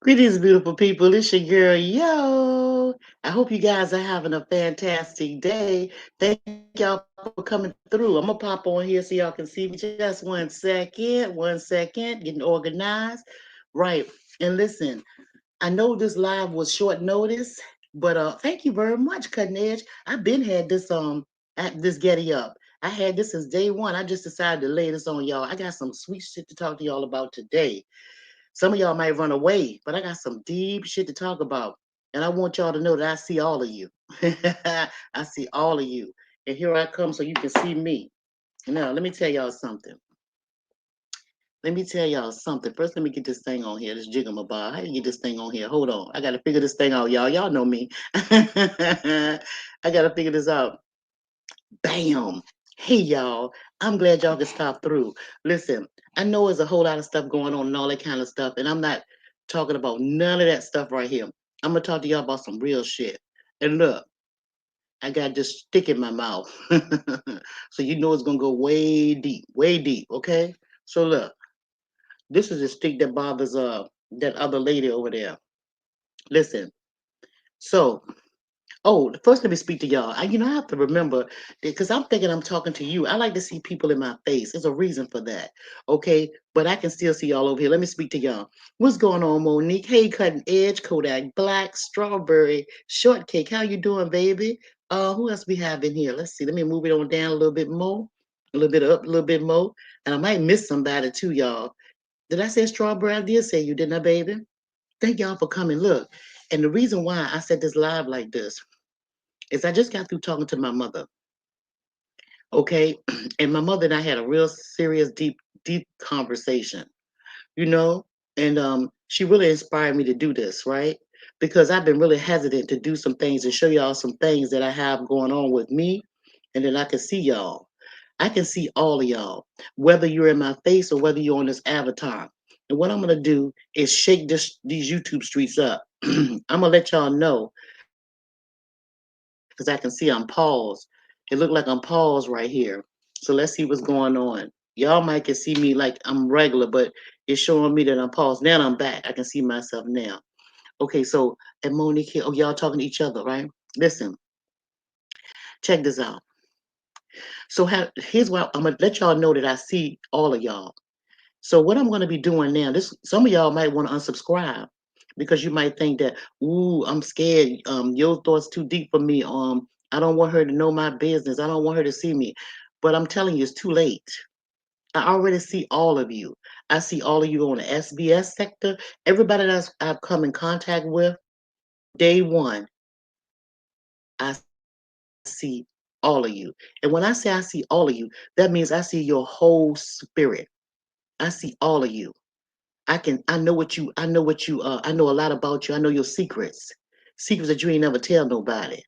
Greetings, beautiful people. It's your girl, Yo. I hope you guys are having a fantastic day. Thank y'all for coming through. I'm gonna pop on here so y'all can see me. Just 1 second, 1 second, getting organized. Right. And listen, I know this live was short notice, but thank you very much, Cutting Edge. I've been had this at this Getty Up. I had this since day one. I just decided to lay this on y'all. I got some sweet shit to talk to y'all about today. Some of y'all might run away, but I got some deep shit to talk about. And I want y'all to know that I see all of you. I see all of you. And here I come so you can see me. Now, let me tell y'all something. Let me tell y'all something. First, let me get this thing on here, this jigamabob. How do you get this thing on here? Hold on. I got to figure this thing out, y'all. Y'all know me. I got to figure this out. Bam. Hey, y'all. I'm glad y'all can stop through. Listen, I know there's a whole lot of stuff going on and all that kind of stuff, and I'm not talking about none of that stuff right here. I'm going to talk to y'all about some real shit. And look, I got this stick in my mouth. So you know it's going to go way deep, okay? So look, this is a stick that bothers that other lady over there. Listen, so first let me speak to y'all. I have to remember because I'm thinking I'm talking to you. I like to see people in my face. There's a reason for that. Okay. But I can still see y'all over here. Let me speak to y'all. What's going on, Monique? Hey, Cutting Edge, Kodak Black, Strawberry, Shortcake. How you doing, baby? Who else we have in here? Let's see. Let me move it on down a little bit more. A little bit up, a little bit more. And I might miss somebody too, y'all. Did I say Strawberry? I did say you, didn't I, baby? Thank y'all for coming. Look. And the reason why I said this live like this is I just got through talking to my mother, okay? And my mother and I had a real serious, deep conversation, you know? And she really inspired me to do this, right? Because I've been really hesitant to do some things and show y'all some things that I have going on with me, and then I can see y'all. I can see all of y'all, whether you're in my face or whether you're on this avatar. And what I'm gonna do is shake these YouTube streets up. I'm gonna let y'all know because I can see I'm paused. It looked like I'm paused right here. So let's see what's going on. Y'all might can see me like I'm regular, but it's showing me that I'm paused. Now I'm back. I can see myself now. Okay, so and Monique here. Oh, y'all talking to each other, right? Listen, check this out. So here's what I'm gonna let y'all know that I see all of y'all. So what I'm gonna be doing now, this some of y'all might want to unsubscribe because you might think that, ooh, I'm scared. Your thoughts too deep for me. I don't want her to know my business. I don't want her to see me. But I'm telling you, it's too late. I already see all of you. I see all of you on the SBS sector. Everybody that's I've come in contact with, day one, I see all of you. And when I say I see all of you, that means I see your whole spirit. I see all of you. I know a lot about you. I know your secrets. Secrets that you ain't never tell nobody.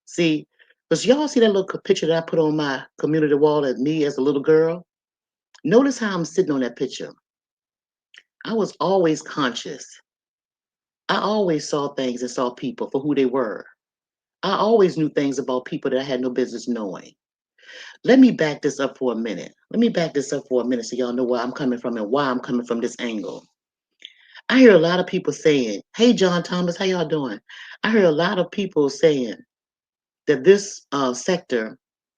See, because y'all see that little picture that I put on my community wall of me as a little girl? Notice how I'm sitting on that picture. I was always conscious. I always saw things and saw people for who they were. I always knew things about people that I had no business knowing. Let me back this up for a minute. Let me back this up for a minute so y'all know where I'm coming from and why I'm coming from this angle. I hear a lot of people saying, "Hey, John Thomas, how y'all doing?" I hear a lot of people saying that this sector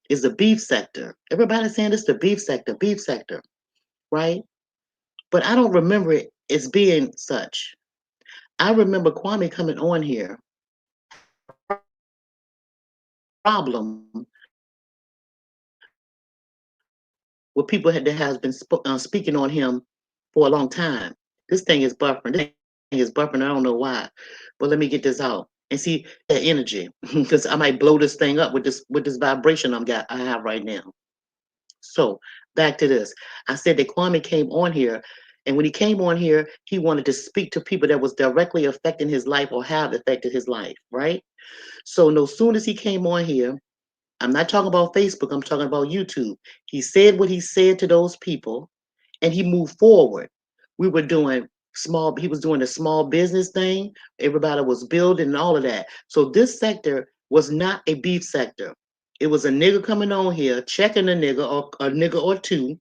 is the beef sector. Everybody's saying it's the beef sector, right? But I don't remember it as being such. I remember Kwame coming on here problem with people that has been speaking on him for a long time. This thing is buffering. This thing is buffering. I don't know why, but let me get this out and see that energy because I might blow this thing up with this vibration I have right now. So back to this. I said that Kwame came on here, and when he came on here, he wanted to speak to people that was directly affecting his life or have affected his life, right? So no soon as he came on here, I'm not talking about Facebook, I'm talking about YouTube. He said what he said to those people and he moved forward. We were doing he was doing the small business thing. Everybody was building and all of that. So this sector was not a beef sector. It was a nigga coming on here, checking a nigga or two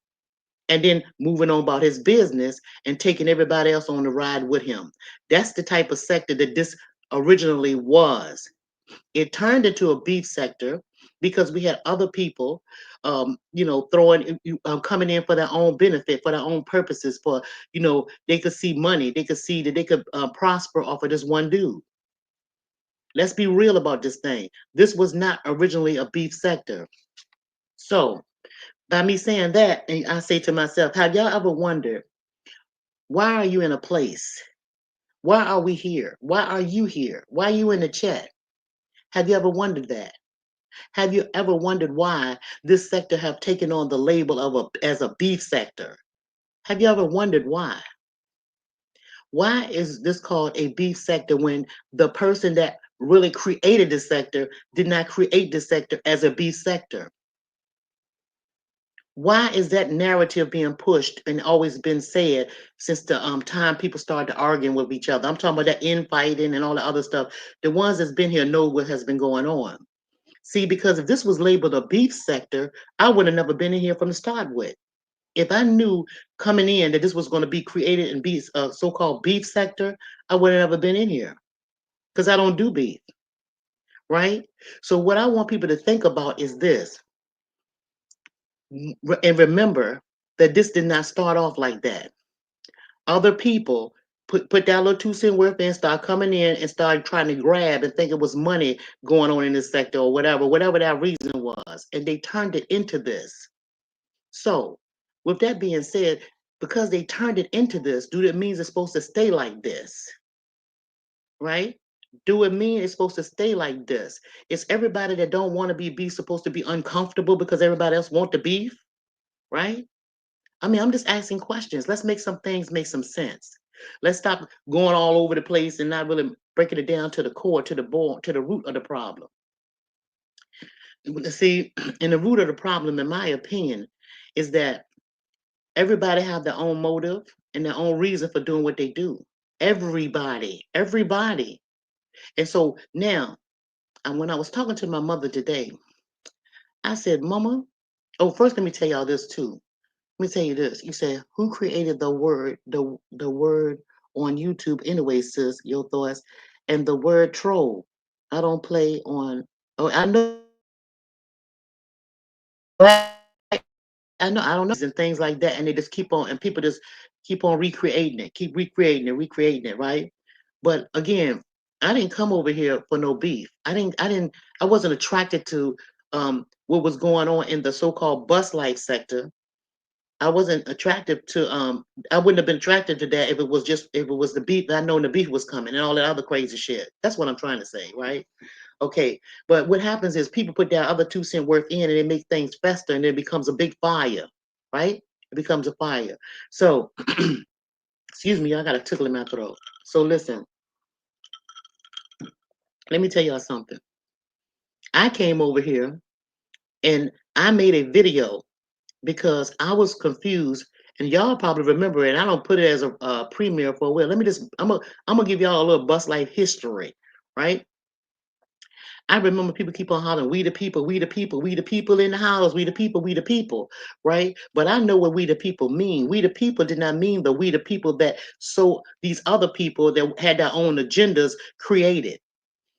and then moving on about his business and taking everybody else on the ride with him. That's the type of sector that this originally was. It turned into a beef sector because we had other people, coming in for their own benefit, for their own purposes, for, they could see money, they could see that they could prosper off of this one dude. Let's be real about this thing. This was not originally a beef sector. So, by me saying that, and I say to myself, have y'all ever wondered, why are you in a place? Why are we here? Why are you here? Why are you in the chat? Have you ever wondered that? Have you ever wondered why this sector have taken on the label of as a beef sector? Have you ever wondered why? Why is this called a beef sector when the person that really created this sector did not create this sector as a beef sector? Why is that narrative being pushed and always been said since the time people started arguing with each other? I'm talking about that infighting and all the other stuff. The ones that's been here know what has been going on. See, because if this was labeled a beef sector, I would have never been in here from the start with. If I knew coming in that this was going to be created and be a so-called beef sector, I would have never been in here because I don't do beef, right? So what I want people to think about is this, and remember that this did not start off like that. Other people put that little 2 cent worth in, start coming in and start trying to grab and think it was money going on in this sector or whatever that reason was, and they turned it into this. So, with that being said, because they turned it into this, do it means it's supposed to stay like this, right? Do it mean it's supposed to stay like this? Is everybody that don't want to be beef supposed to be uncomfortable because everybody else want the beef, right? I mean, I'm just asking questions. Let's make some things make some sense. Let's stop going all over the place and not really breaking it down to the core, to the bone, to the root of the problem. See, and the root of the problem, in my opinion, is that everybody have their own motive and their own reason for doing what they do. Everybody. And so now, and when I was talking to my mother today, I said, Mama, oh, first let me tell y'all this too. Let me tell you this. You said, who created the word on YouTube anyway, sis, your thoughts, and the word troll. I don't play on, oh, I know, I know, I don't know, and things like that. And they just keep on, and people just keep on recreating it, keep recreating it, right? But again, I didn't come over here for no beef. I wasn't attracted to what was going on in the so-called bus life sector. I wasn't attracted to I wouldn't have been attracted to that if it was the beef. I know the beef was coming and all that other crazy shit. That's what I'm trying to say, right? Okay. But what happens is people put that other 2 cent worth in and it makes things fester and it becomes a big fire, right? It becomes a fire. So excuse me, I got a tickle in my throat. So listen, let me tell y'all something. I came over here and I made a video because I was confused, and y'all probably remember it. I don't put it as a premiere for a while. Let me just, I'm gonna give y'all a little bus life history, right? I remember people keep on hollering, we the people, we the people, we the people in the house, we the people, right? But I know what we the people mean. We the people did not mean the we the people that so these other people that had their own agendas created.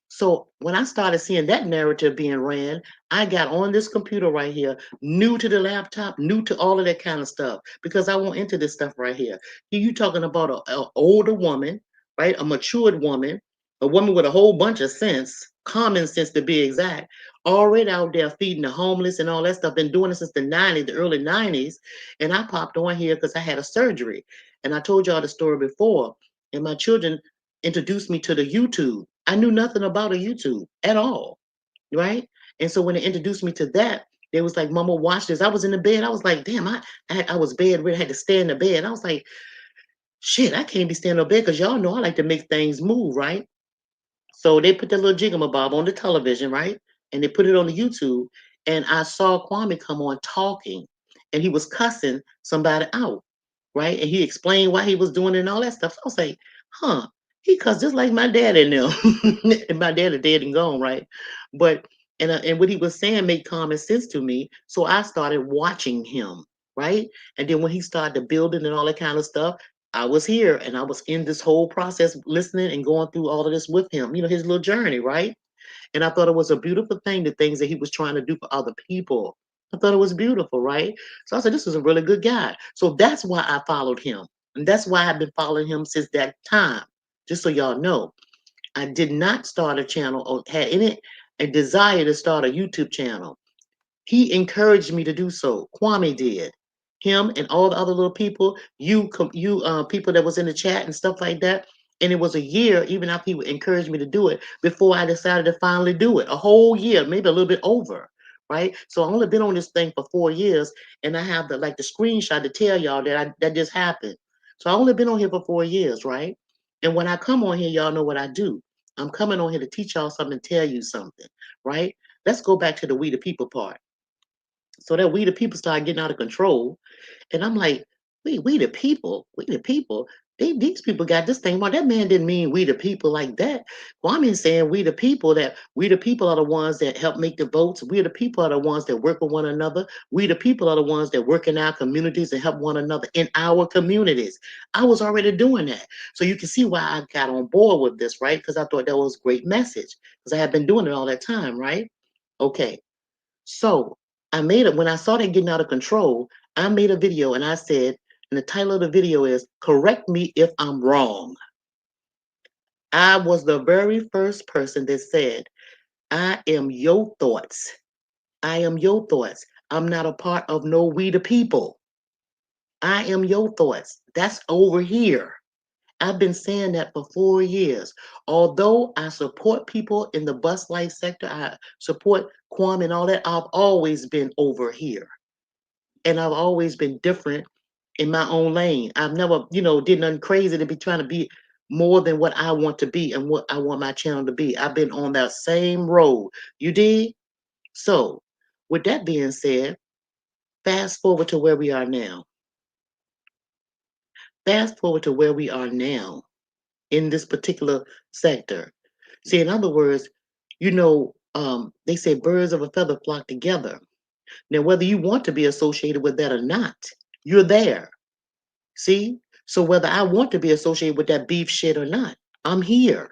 So when I started seeing that narrative being ran, I got on this computer right here, new to the laptop, new to all of that kind of stuff, because I went into this stuff right here. You talking about a older woman, right? A matured woman, a woman with a whole bunch of sense, common sense to be exact, already out there feeding the homeless and all that stuff. Been doing it since the 90s, the early 90s. And I popped on here because I had a surgery. And I told y'all the story before. And my children introduced me to the YouTube. I knew nothing about a YouTube at all, right? And so when they introduced me to that, they was like, "Mama, watch this." I was in the bed. I was like, "Damn, I was bedridden. I had to stay in the bed." I was like, "Shit, I can't be standing up bed because y'all know I like to make things move, right?" So they put that little jigamabob on the television, right? And they put it on the YouTube. And I saw Kwame come on talking, and he was cussing somebody out, right? And he explained why he was doing it and all that stuff. So I was like, huh, he cussed just like my dad in them. And my dad is dead and gone, right? But and what he was saying made common sense to me. So I started watching him. right? And then when he started the building and all that kind of stuff, I was here and I was in this whole process listening and going through all of this with him, his little journey, right? And I thought it was a beautiful thing, the things that he was trying to do for other people. I thought it was beautiful, right? So I said, this is a really good guy. So that's why I followed him. And that's why I've been following him since that time. Just so y'all know, I did not start a channel or had any a desire to start a YouTube channel. He encouraged me to do so. Kwame did. Him and all the other little people, people that was in the chat and stuff like that. And it was a year, even after he would encourage me to do it, before I decided to finally do it. A whole year, maybe a little bit over, right? So I only been on this thing for 4 years, and I have the screenshot to tell y'all that just happened. So I only been on here for 4 years, right? And when I come on here, y'all know what I do. I'm coming on here to teach y'all something, tell you something, right? Let's go back to the we the people part. So that we the people started getting out of control. And I'm like, we the people, we the people. These people got this thing. Well, that man didn't mean we the people like that. Well, I'm saying we the people that we the people are the ones that help make the votes. We the people are the ones that work with one another. We the people are the ones that work in our communities and help one another in our communities. I was already doing that. So you can see why I got on board with this, right? Because I thought that was a great message. Because I had been doing it all that time, right? Okay. So I made it when I saw that getting out of control. I made a video and I said, and the title of the video is Correct Me If I'm Wrong. I was the very first person that said, I am your thoughts. I am your thoughts. I'm not a part of no we the people. I am your thoughts. That's over here. I've been saying that for 4 years. Although I support people in the bus life sector, I support Kwame and all that, I've always been over here. And I've always been different in my own lane. I've never, did nothing crazy to be trying to be more than what I want to be and what I want my channel to be. I've been on that same road. You did? So, with that being said, fast forward to where we are now. Fast forward to where we are now in this particular sector. See, in other words, they say birds of a feather flock together. Now, whether you want to be associated with that or not, you're there. See? So whether I want to be associated with that beef shit or not, I'm here,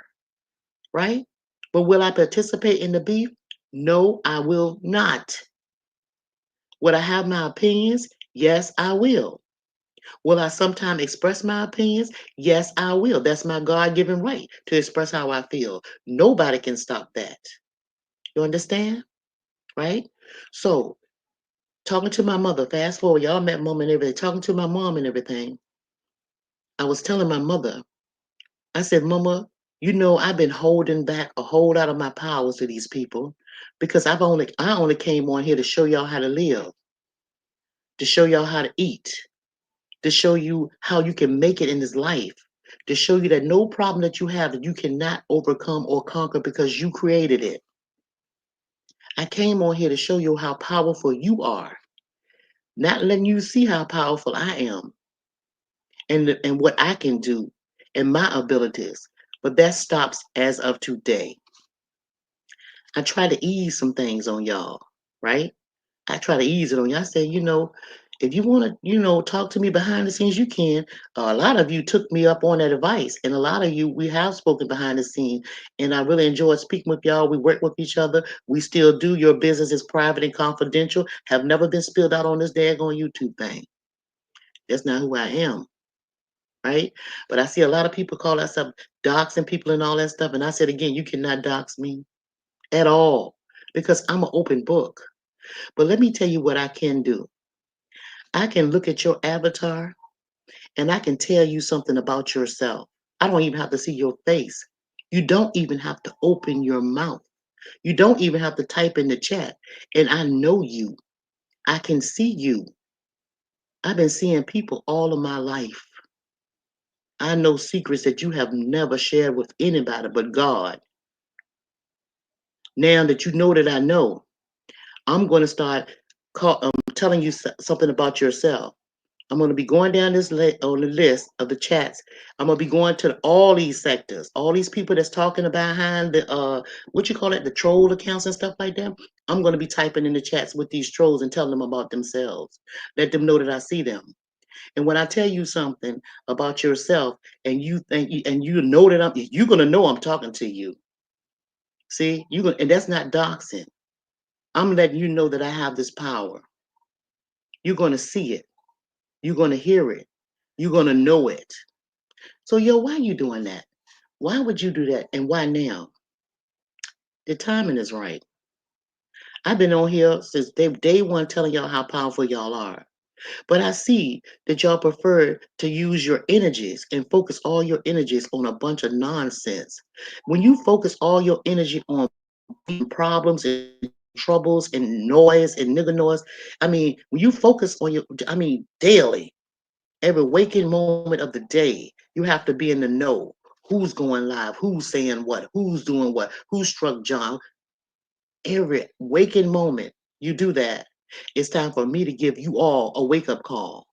right? But will I participate in the beef? No, I will not. Will I have my opinions? Yes, I will. Will I sometimes express my opinions? Yes, I will. That's my God-given right to express how I feel. Nobody can stop that. You understand? Right? So, talking to my mother, fast forward, y'all met mom and everything, talking to my mom and everything. I was telling my mother, I said, Mama, I've been holding back a whole lot of my powers to these people because I only came on here to show y'all how to live, to show y'all how to eat, to show you how you can make it in this life, to show you that no problem that you have that you cannot overcome or conquer because you created it. I came on here to show you how powerful you are, not letting you see how powerful I am and what I can do and my abilities. But that stops as of today. I try to ease some things on y'all, right? I try to ease it on you. I say, if you want to, talk to me behind the scenes, you can. A lot of you took me up on that advice, and a lot of you, we have spoken behind the scene, and I really enjoyed speaking with y'all. We work with each other. We still do. Your business is private and confidential. Have never been spilled out on this daggone YouTube thing. That's not who I am, right? But I see a lot of people call themselves doxing people and all that stuff, and I said again, you cannot dox me at all because I'm an open book. But let me tell you what I can do. I can look at your avatar and I can tell you something about yourself. I don't even have to see your face. You don't even have to open your mouth. You don't even have to type in the chat. And I know you. I can see you. I've been seeing people all of my life. I know secrets that you have never shared with anybody but God. Now that you know that I know, I'm going to start telling you something about yourself. I'm going to be going down this on the list of the chats. I'm going to be going to all these sectors, all these people that's talking behind the what you call it, the troll accounts and stuff like that. I'm going to be typing in the chats with these trolls and telling them about themselves. Let them know that I see them. And when I tell you something about yourself and you think and you know that you're going to know I'm talking to you. See, and that's not doxing. I'm letting you know that I have this power. You're going to see it. You're going to hear it. You're going to know it. So, yo, why are you doing that? Why would you do that? And why now? The timing is right. I've been on here since day one telling y'all how powerful y'all are. But I see that y'all prefer to use your energies and focus all your energies on a bunch of nonsense. When you focus all your energy on problems and troubles and noise and nigger noise, I mean, when you focus on daily, every waking moment of the day, you have to be in the know. Who's going live? Who's saying what? Who's doing what? Who struck John? Every waking moment you do that, it's time for me to give you all a wake up call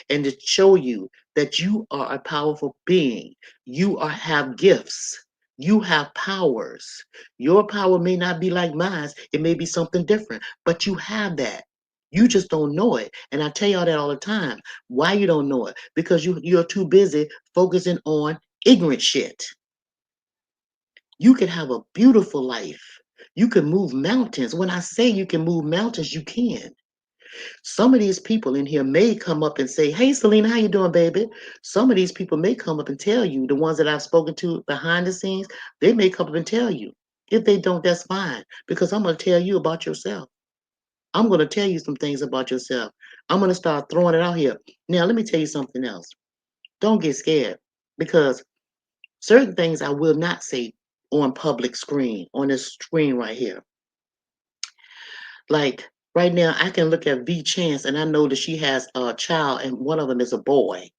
and to show you that you are a powerful being. You have gifts. You have powers. Your power may not be like mine. It may be something different, but you have that. You just don't know it. And I tell y'all that all the time. Why you don't know it? Because you're too busy focusing on ignorant shit. You can have a beautiful life. You can move mountains. When I say you can move mountains, you can. Some of these people in here may come up and say, "Hey, Selena, how you doing, baby?" Some of these people may come up and tell you, the ones that I've spoken to behind the scenes, they may come up and tell you. If they don't, that's fine, because I'm going to tell you about yourself. I'm going to tell you some things about yourself. I'm going to start throwing it out here. Now, let me tell you something else. Don't get scared, because certain things I will not say on public screen, on this screen right here. Like right now, I can look at V Chance and I know that she has a child and one of them is a boy,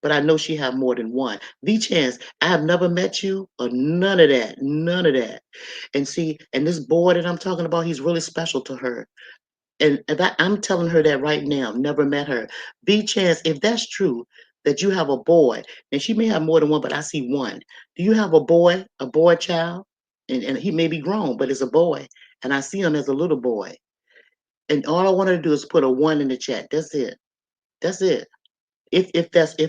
but I know she have more than one. V Chance, I have never met you or none of that, none of that. And see, and this boy that I'm talking about, he's really special to her. And that I'm telling her that right now, never met her. V Chance, if that's true, that you have a boy, and she may have more than one, but I see one. Do you have a boy child? And he may be grown, but it's a boy. And I see him as a little boy. And all I want her to do is put a one in the chat. That's it. That's it. If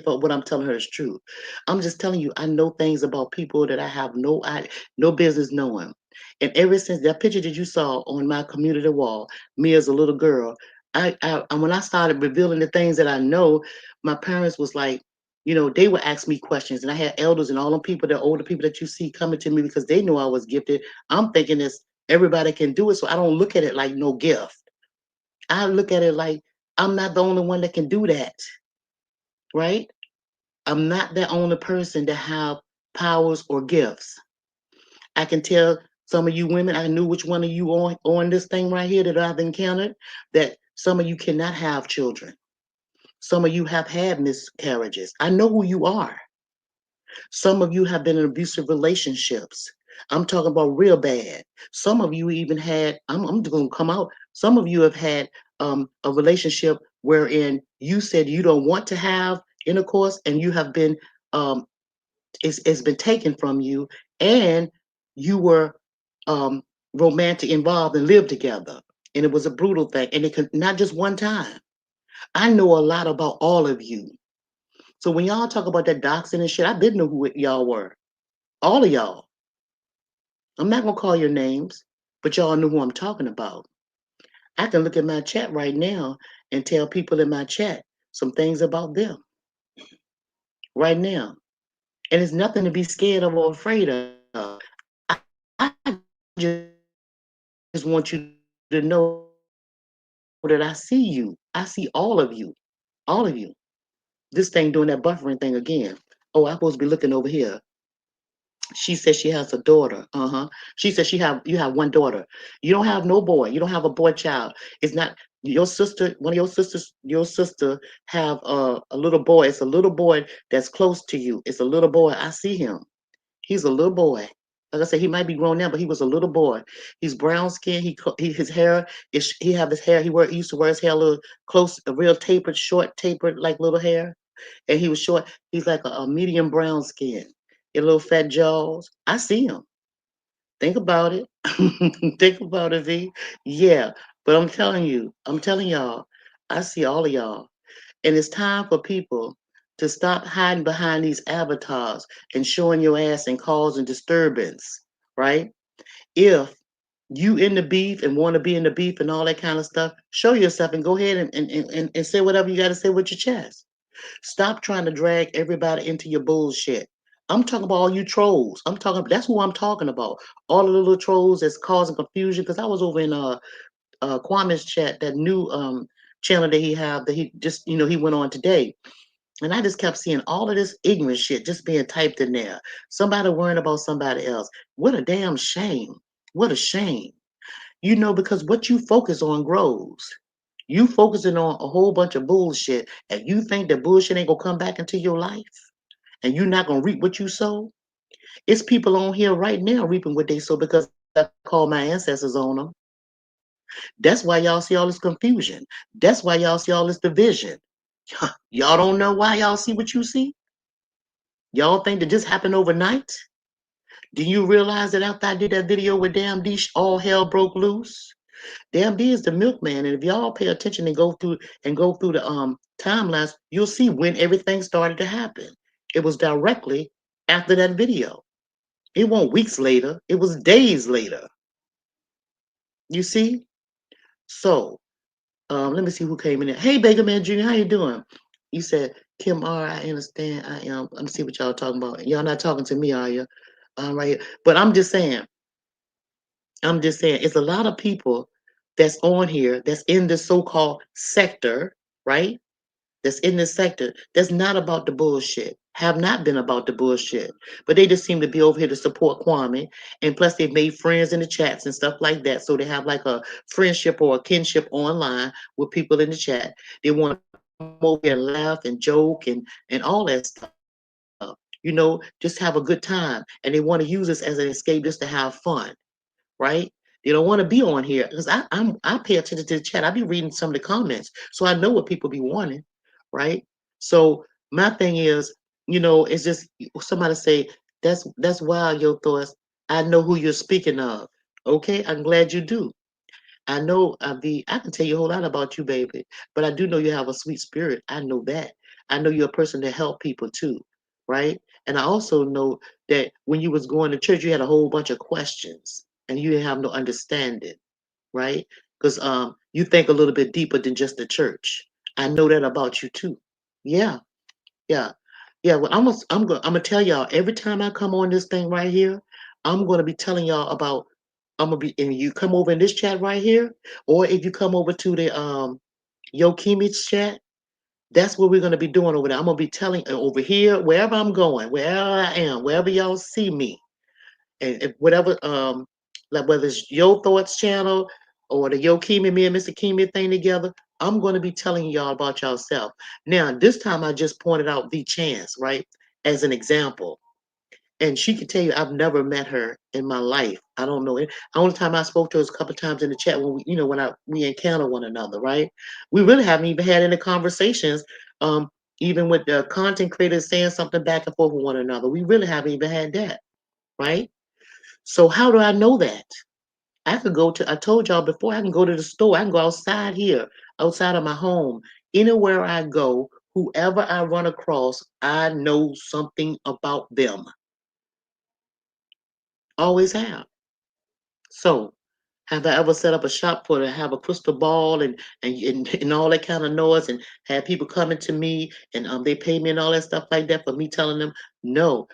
what I'm telling her is true, I'm just telling you I know things about people that I have no business knowing. And ever since that picture that you saw on my community wall, me as a little girl, and when I started revealing the things that I know, my parents was like, they would ask me questions, and I had elders and all them people, the older people that you see coming to me because they knew I was gifted. I'm thinking this everybody can do it, so I don't look at it like no gift. I look at it like I'm not the only one that can do that, right? I'm not the only person to have powers or gifts. I can tell some of you women, I knew which one of you on this thing right here that I've encountered, that some of you cannot have children. Some of you have had miscarriages. I know who you are. Some of you have been in abusive relationships. I'm talking about real bad. Some of you even had, I'm going to come out, some of you have had a relationship wherein you said you don't want to have intercourse and you have been, um, it's been taken from you, and you were um, romantic involved and lived together. And it was a brutal thing. And it could not just one time. I know a lot about all of you. So when y'all talk about that doxing and shit, I didn't know who y'all were. All of y'all. I'm not gonna call your names, but y'all know who I'm talking about. I can look at my chat right now and tell people in my chat some things about them right now. And it's nothing to be scared of or afraid of. I just want you to know that I see you. I see all of you. All of you. This thing doing that buffering thing again. Oh, I'm supposed to be looking over here. She says she has a daughter. She says you have one daughter. You don't have no boy. You don't have a boy child. It's not your sister. One of your sisters. Your sister have a little boy. It's a little boy that's close to you. It's a little boy. I see him. He's a little boy. Like I said, he might be grown now, but he was a little boy. He's brown skin. His hair is he have his hair. He used to wear his hair a little close, a real tapered, short tapered like little hair, and he was short. He's like a medium brown skin, a little fat jaws. I see him. Think about it. Think about it, V. Yeah, but I'm telling y'all, I see all of y'all. And it's time for people to stop hiding behind these avatars and showing your ass and causing disturbance, right? If you in the beef and want to be in the beef and all that kind of stuff, show yourself and go ahead and say whatever you got to say with your chest. Stop trying to drag everybody into your bullshit. I'm talking about all you trolls. That's who I'm talking about. All of the little trolls that's causing confusion. Because I was over in Kwame's chat, that new channel that he have that he just he went on today. And I just kept seeing all of this ignorant shit just being typed in there. Somebody worrying about somebody else. What a damn shame. What a shame. Because what you focus on grows. You focusing on a whole bunch of bullshit, and you think that bullshit ain't gonna come back into your life, and you're not gonna reap what you sow. It's people on here right now reaping what they sow because I called my ancestors on them. That's why y'all see all this confusion. That's why y'all see all this division. Y'all don't know why y'all see what you see. Y'all think that just happened overnight. Do you realize that after I did that video with Damn D, all hell broke loose? Damn D is the milkman, and if y'all pay attention and go through the timelines, you'll see when everything started to happen. It was directly after that video. It wasn't weeks later, it was days later. You see? So let me see who came in there. Hey Baker Man Jr., how you doing? You said, Kim R, I understand. I am. Let me see what y'all talking about. Y'all not talking to me, are you? Right here. But I'm just saying, it's a lot of people that's on here that's in the so-called sector, right? That's in this sector that's not about the bullshit, have not been about the bullshit, but they just seem to be over here to support Kwame. And plus, they've made friends in the chats and stuff like that. So they have like a friendship or a kinship online with people in the chat. They want to come over here and laugh and joke and all that stuff. Just have a good time. And they want to use this as an escape just to have fun, right? They don't want to be on here because I pay attention to the chat. I be reading some of the comments, so I know what people be wanting, right? So my thing is, it's just somebody say that's wild, your thoughts. I know who you're speaking of. Okay, I'm glad you do. I know I can tell you a whole lot about you, baby, but I do know you have a sweet spirit. I know that. I know you're a person to help people too, right? And I also know that when you was going to church, you had a whole bunch of questions and you didn't have no understanding, right? Because you think a little bit deeper than just the church. I know that about you too. Yeah, yeah, yeah. Well, I'm gonna tell y'all every time I come on this thing right here, I'm gonna be telling y'all about. I'm gonna be, and you come over in this chat right here, or if you come over to the Yokimi's chat, that's what we're gonna be doing over there. I'm gonna be telling over here, wherever I'm going, wherever I am, wherever y'all see me, and if whatever like whether it's Yo Thoughts channel or the Yo Kimi, me and Mr. Kimi thing together, I'm gonna be telling y'all about yourself. Now, this time I just pointed out V Chance, right? As an example. And she could tell you I've never met her in my life. I don't know it. The only time I spoke to her was a couple of times in the chat when we encounter one another, right? We really haven't even had any conversations, even with the content creators saying something back and forth with one another. We really haven't even had that, right? So how do I know that? I told y'all before, I can go to the store, I can go outside here, outside of my home, anywhere I go, whoever I run across, I know something about them. Always have. So, have I ever set up a shop for to have a crystal ball and all that kind of noise and have people coming to me and they pay me and all that stuff like that for me telling them no.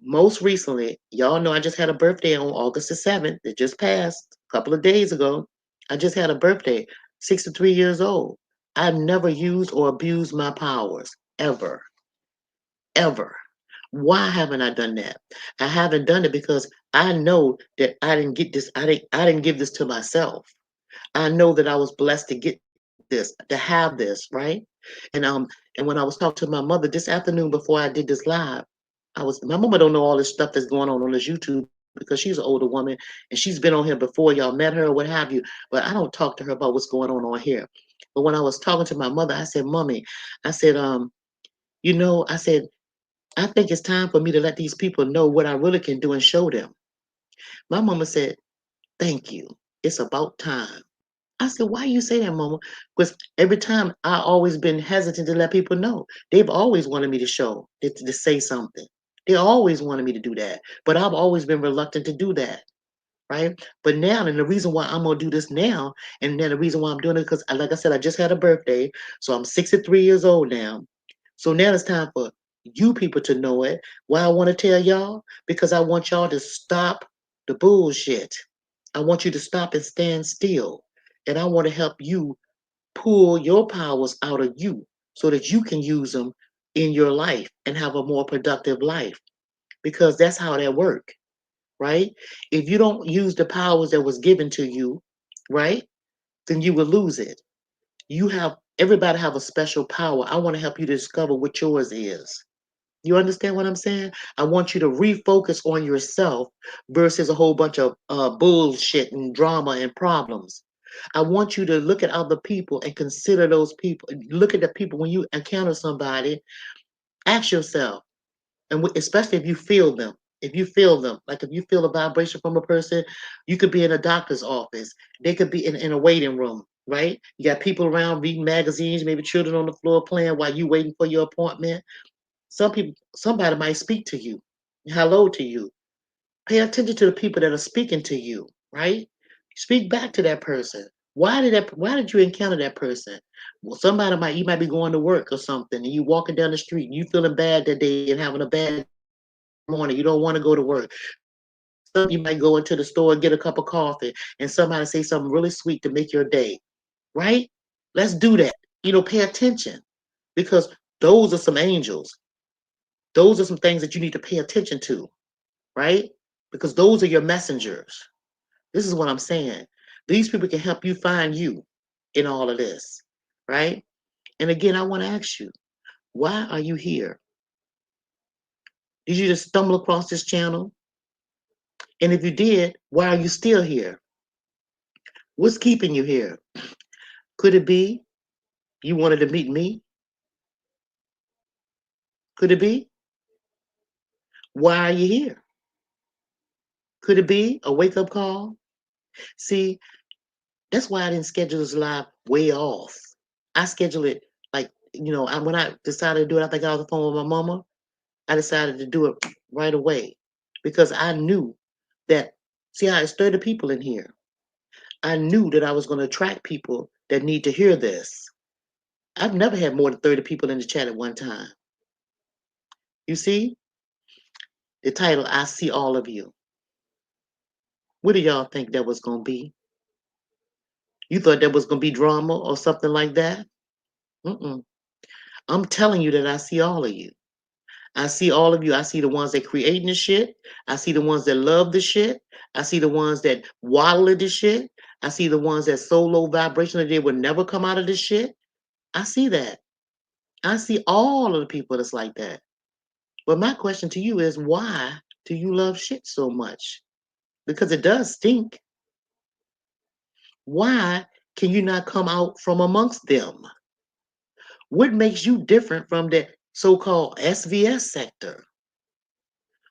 Most recently, y'all know I just had a birthday on August the 7th. It just passed a couple of days ago. I just had a birthday, 63 years old. I've never used or abused my powers ever, ever. Why haven't I done that? I haven't done it because I know that I didn't get this. I didn't give this to myself. I know that I was blessed to get this, to have this, right? And and when I was talking to my mother this afternoon before I did this live, my mama don't know all this stuff that's going on this YouTube because she's an older woman and she's been on here before y'all met her or what have you. But I don't talk to her about what's going on here. But when I was talking to my mother, I said, "Mommy," I said, I said, I think it's time for me to let these people know what I really can do and show them. My mama said, thank you. It's about time. I said, why you say that, mama? Because every time I always been hesitant to let people know. They've always wanted me to show, to say something. They always wanted me to do that. But I've always been reluctant to do that. Right? But now, and the reason why I'm gonna do this now, and then the reason why I'm doing it, because like I said, I just had a birthday, so I'm 63 years old now. So now it's time for you people to know it. Why I want to tell y'all? Because I want y'all to stop the bullshit. I want you to stop and stand still. And I want to help you pull your powers out of you so that you can use them in your life and have a more productive life. Because that's how that works, right? If you don't use the powers that was given to you, right, then you will lose it. You have everybody have a special power. I want to help you discover what yours is. You understand what I'm saying? I want you to refocus on yourself versus a whole bunch of bullshit and drama and problems. I want you to look at other people and consider those people. Look at the people when you encounter somebody. Ask yourself, and especially if you feel them. If you feel them, like if you feel a vibration from a person, you could be in a doctor's office. They could be in a waiting room, right? You got people around reading magazines, maybe children on the floor playing while you waiting for your appointment. Some people, somebody might speak to you, hello to you. Pay attention to the people that are speaking to you, right? Speak back to that person. Why did you encounter that person? Well, you might be going to work or something, and you walking down the street and you feeling bad that day and having a bad morning. You don't want to go to work. Some you might go into the store and get a cup of coffee and somebody say something really sweet to make your day, right? Let's do that. Pay attention because those are some angels. Those are some things that you need to pay attention to, right? Because those are your messengers. This is what I'm saying. These people can help you find you in all of this, right? And again, I want to ask you, why are you here? Did you just stumble across this channel? And if you did, why are you still here? What's keeping you here? Could it be you wanted to meet me? Could it be? Why are you here? Could it be a wake up call? See, that's why I didn't schedule this live way off. I scheduled it like, when I decided to do it, I think I was on the phone with my mama. I decided to do it right away because I knew that, see how it's 30 people in here. I knew that I was going to attract people that need to hear this. I've never had more than 30 people in the chat at one time. You see the title, I See All of You. What do y'all think that was going to be? You thought that was going to be drama or something like that? Mm-mm. I'm telling you that I see all of you. I see all of you. I see the ones that creating the shit. I see the ones that love the shit. I see the ones that waddle in the shit. I see the ones that so low vibration that they would never come out of this shit. I see that. I see all of the people that's like that. But my question to you is, why do you love shit so much? Because it does stink. Why can you not come out from amongst them? What makes you different from the so-called SVS sector?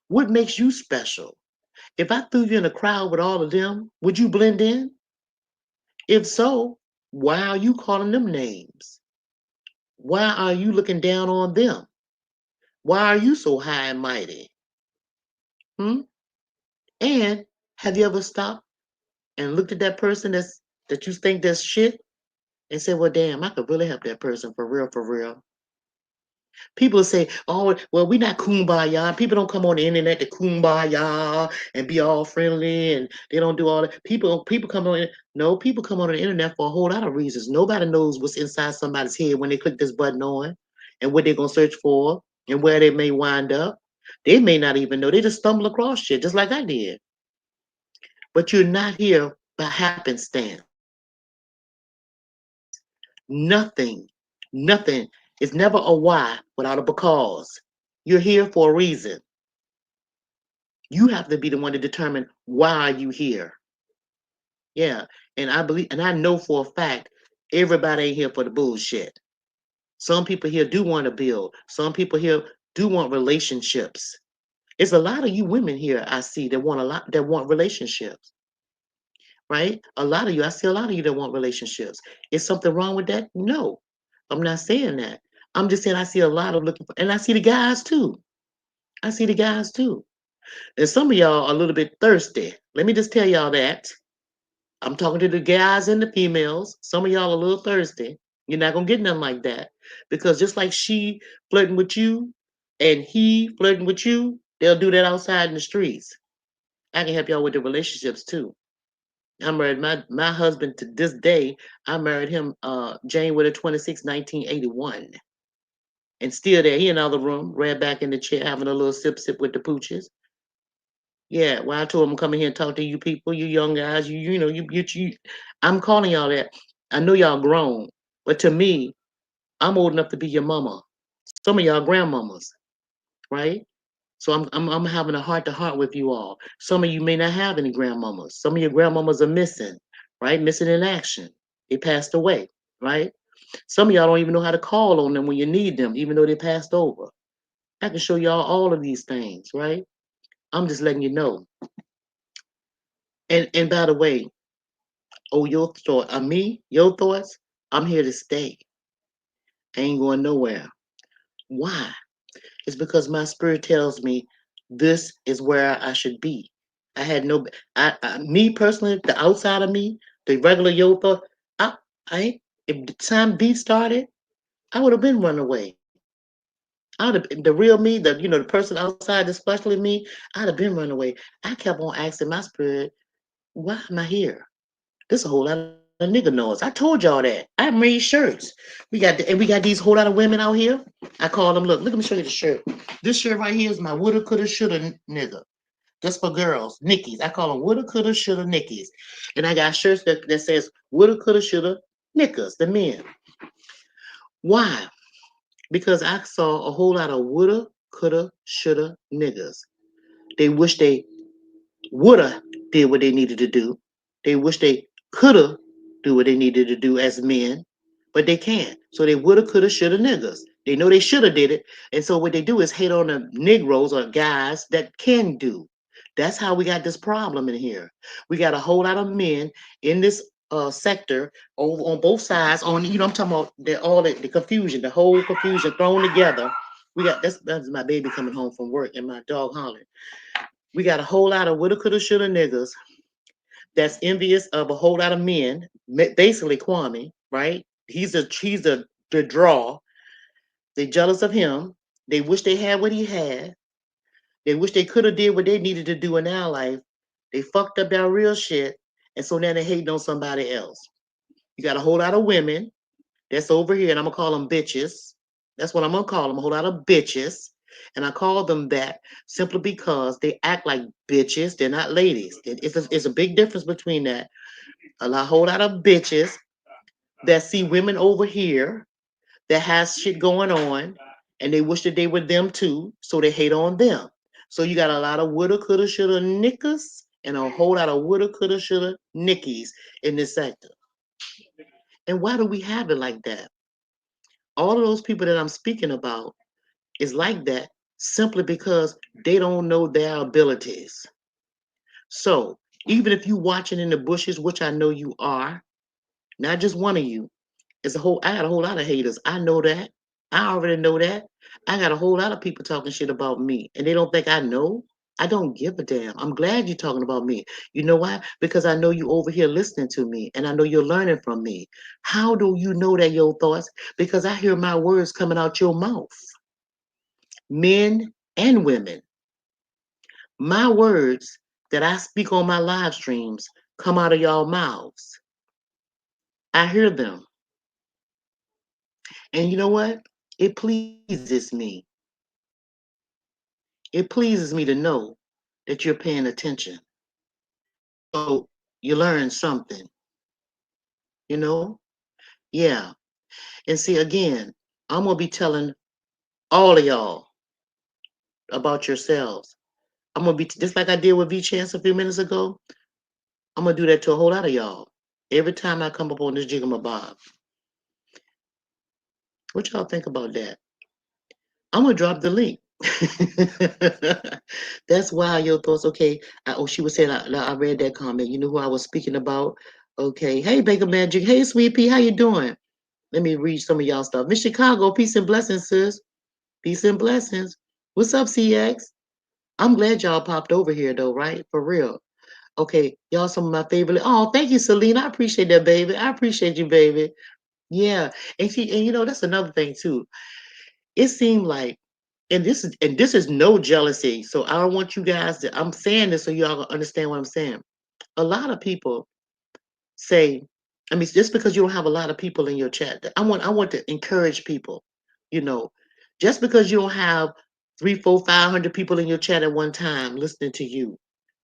What makes you special? If I threw you in a crowd with all of them, would you blend in? If so, why are you calling them names? Why are you looking down on them? Why are you so high and mighty? Hmm? And have you ever stopped and looked at that person that you think that's shit and said, well, damn, I could really help that person for real, for real. People say, oh, well, we're not kumbaya. People don't come on the internet to kumbaya and be all friendly and they don't do all that. People come on, no, people come on the internet for a whole lot of reasons. Nobody knows what's inside somebody's head when they click this button on and what they're going to search for and where they may wind up. They may not even know. They just stumble across shit just like I did. But you're not here by happenstance. Nothing, nothing is never a why without a because. You're here for a reason. You have to be the one to determine why are you here. Yeah, and I believe, and I know for a fact, everybody ain't here for the bullshit. Some people here do want to build. Some people here do want relationships. It's a lot of you women here I see that want relationships, right? A lot of you, I see a lot of you that want relationships. Is something wrong with that? No, I'm not saying that. I'm just saying I see a lot of looking for, and I see the guys too. I see the guys too. And some of y'all are a little bit thirsty. Let me just tell y'all that. I'm talking to the guys and the females. Some of y'all are a little thirsty. You're not gonna get nothing like that. Because just like she flirting with you and he flirting with you, they'll do that outside in the streets. I can help y'all with the relationships too. I married my husband to this day. I married him January 26, 1981. And still there, he in the other room, right back in the chair, having a little sip with the pooches. Yeah, well, I told him come in here and talk to you people, you young guys, you know, you I'm calling y'all that. I know y'all grown, but to me, I'm old enough to be your mama. Some of y'all grandmamas, right? So I'm having a heart to heart with you all. Some of you may not have any grandmamas. Some of your grandmamas are missing, right? Missing in action. They passed away, right? Some of y'all don't even know how to call on them when you need them, even though they passed over. I can show y'all all of these things, right? I'm just letting you know. And by the way, oh, your thought, me, your thoughts, I'm here to stay. I ain't going nowhere. Why? It's because my spirit tells me this is where I should be. I had no, me personally, the outside of me, the regular yo thought, I, if the time B started, I would have been run away. I would have, the real me, the person outside, especially me, I'd have been run away. I kept on asking my spirit, why am I here? There's a whole lot of nigga noise. I told y'all that. I made shirts. We got these whole lot of women out here. I call them. Look, let me show you the shirt. This shirt right here is my woulda, coulda, shoulda nigga. Just for girls, Nickies. I call them woulda, coulda, shoulda Nickies. And I got shirts that says woulda, coulda, shoulda niggas, the men. Why? Because I saw a whole lot of woulda, coulda, shoulda niggas. They wish they woulda did what they needed to do. They wish they coulda do what they needed to do as men, but they can't. So they woulda, coulda, shoulda niggas. They know they shoulda did it, and so what they do is hate on the Negroes or guys that can do. That's how we got this problem in here. We got a whole lot of men in this sector on both sides. I'm talking about all the confusion, the whole confusion thrown together. We got that's my baby coming home from work and my dog hollering. We got a whole lot of woulda, coulda, shoulda niggas that's envious of a whole lot of men. Basically, Kwame, right? He's the draw. They jealous of him. They wish they had what he had. They wish they could have did what they needed to do in their life. They fucked up their real shit, and so now they hating on somebody else. You got a whole lot of women that's over here, and I'm gonna call them bitches. That's what I'm gonna call them, a whole lot of bitches. And I call them that simply because they act like bitches. They're not ladies. It's a big difference between that. Whole lot of bitches that see women over here that has shit going on, and they wish that they were them too, so they hate on them. So you got a lot of woulda, coulda, shoulda niggas and a whole lot of woulda, coulda, shoulda nickies in this sector. And why do we have it like that? All of those people that I'm speaking about is like that simply because they don't know their abilities. So even if you watching in the bushes, which I know you are, not just one of you, I got a whole lot of haters. I know that. I already know that. I got a whole lot of people talking shit about me, and they don't think I know. I don't give a damn. I'm glad you're talking about me. You know why? Because I know you over here listening to me, and I know you're learning from me. How do you know that your thoughts? Because I hear my words coming out your mouth, men and women. My words that I speak on my live streams come out of y'all mouths. I hear them. And you know what? It pleases me. It pleases me to know that you're paying attention. So you learn something, you know? Yeah. And see, again, I'm going to be telling all of y'all about yourselves. I'm going to be, just like I did with V Chance a few minutes ago, I'm going to do that to a whole lot of y'all. Every time I come up on this Jigamabob. What y'all think about that? I'm going to drop the link. That's why your thoughts. Okay. She was saying. I read that comment. You know who I was speaking about. Okay. Hey, Baker Magic. Hey, Sweet Pea. How you doing? Let me read some of y'all stuff. Miss Chicago. Peace and blessings, sis. Peace and blessings. What's up, CX? I'm glad y'all popped over here, though. Right? For real. Okay. Y'all, some of my favorite. Oh, thank you, Selena. I appreciate that, baby. I appreciate you, baby. Yeah. And you know that's another thing too. It seemed like, and this is no jealousy. So I don't want you guys to. I'm saying this so y'all can understand what I'm saying. A lot of people say, I mean, just because you don't have a lot of people in your chat, I want to encourage people. You know, just because you don't have 3, 4, 500 people in your chat at one time listening to you,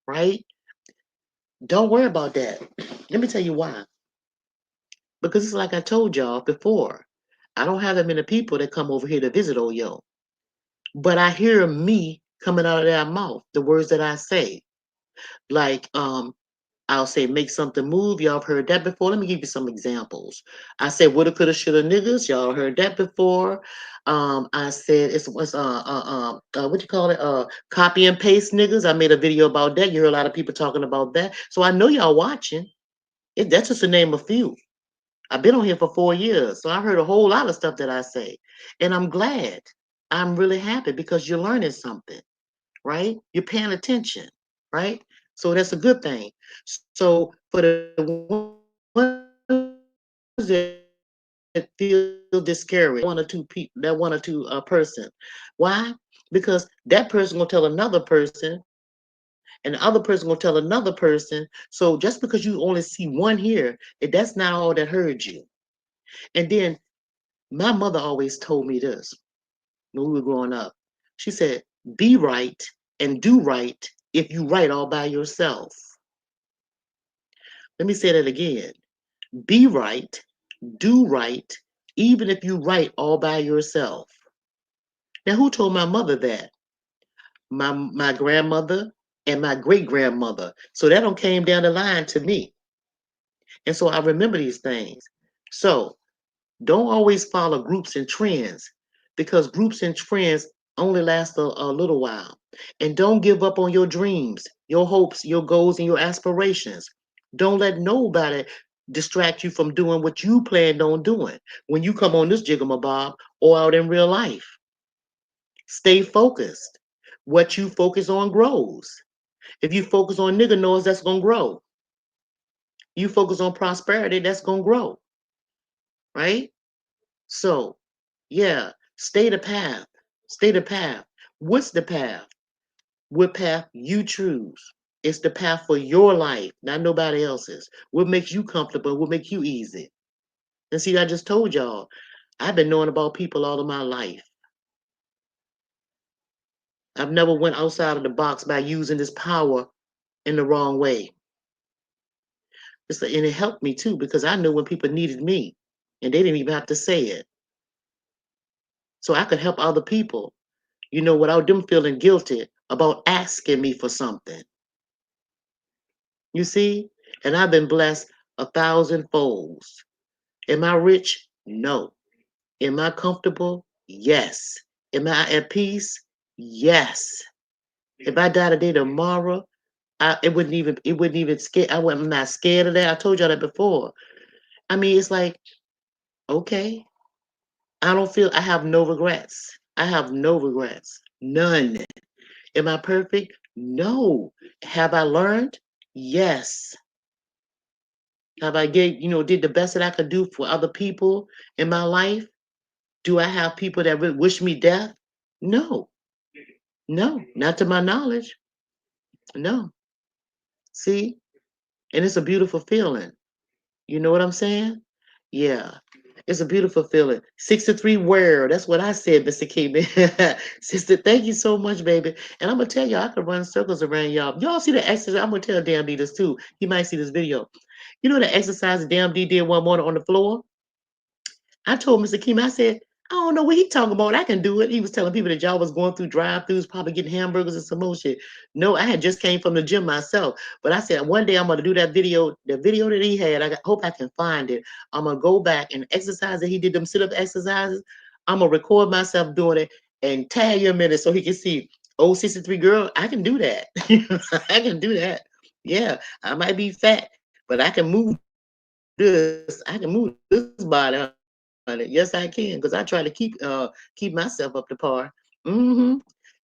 right? Don't worry about that. Let me tell you why. Because it's like I told y'all before. I don't have that many people that come over here to visit Oyo. But I hear me coming out of their mouth, the words that I say. Like, I'll say make something move. Y'all have heard that before. Let me give you some examples. I said woulda, coulda, shoulda niggas. Y'all heard that before. I said it's what you call it? Copy and paste niggas. I made a video about that. You heard a lot of people talking about that. So I know y'all watching. That's just to name a few. I've been on here for 4 years, so I heard a whole lot of stuff that I say, and I'm glad. I'm really happy because you're learning something, right? You're paying attention, right? So that's a good thing. So for the ones that feel discouraged, one or two people, that one or two person, why? Because that person will tell another person, and the other person will tell another person. So just because you only see one here, that's not all that heard you. And then my mother always told me this when we were growing up. She said, be right and do right if you right all by yourself. Let me say that again. Be right, do right, even if you right all by yourself. Now, who told my mother that? My grandmother and my great grandmother. So that one came down the line to me. And so I remember these things. So don't always follow groups and trends because groups and trends only last a little while. And don't give up on your dreams, your hopes, your goals, and your aspirations. Don't let nobody distract you from doing what you planned on doing when you come on this jigamabob or out in real life. Stay focused. What you focus on grows. If you focus on nigga noise, that's gonna grow. You focus on prosperity, that's gonna grow, right? So, yeah, stay the path. Stay the path. What's the path? What path you choose? It's the path for your life, not nobody else's. What makes you comfortable? What makes you easy? And see, I just told y'all, I've been knowing about people all of my life. I've never went outside of the box by using this power in the wrong way. And it helped me too because I knew when people needed me, and they didn't even have to say it. So I could help other people, without them feeling guilty about asking me for something. You see? And I've been blessed 1,000 folds. Am I rich? No. Am I comfortable? Yes. Am I at peace? Yes. If I die today tomorrow, it wouldn't even scare. I'm not scared of that. I told y'all that before. I mean, it's like, okay. I have no regrets. I have no regrets. None. Am I perfect? No. Have I learned? Yes. Have I did the best that I could do for other people in my life? Do I have people that really wish me death? No. No, not to my knowledge. No. See? And it's a beautiful feeling. You know what I'm saying? Yeah. It's a beautiful feeling. 63 where. That's what I said, Mr. Kingman. Sister, thank you so much, baby. And I'm gonna tell y'all, I could run circles around y'all. Y'all see the exercise? I'm gonna tell Dan B this too. He might see this video. You know the exercise Damn D did one morning on the floor? I told Mr. Kim, I said, I don't know what he talking about. I can do it. He was telling people that y'all was going through drive-throughs, probably getting hamburgers and some more shit. No, I had just came from the gym myself. But I said one day I'm gonna do that video, the video that he had. Hope I can find it. I'm gonna go back and exercise that he did them sit-up exercises. I'm gonna record myself doing it, and tag him in it so he can see. Oh, 63 girl, I can do that. I can do that. Yeah, I might be fat, but I can move this. I can move this body on it. Yes, I can, because I try to keep myself up to par.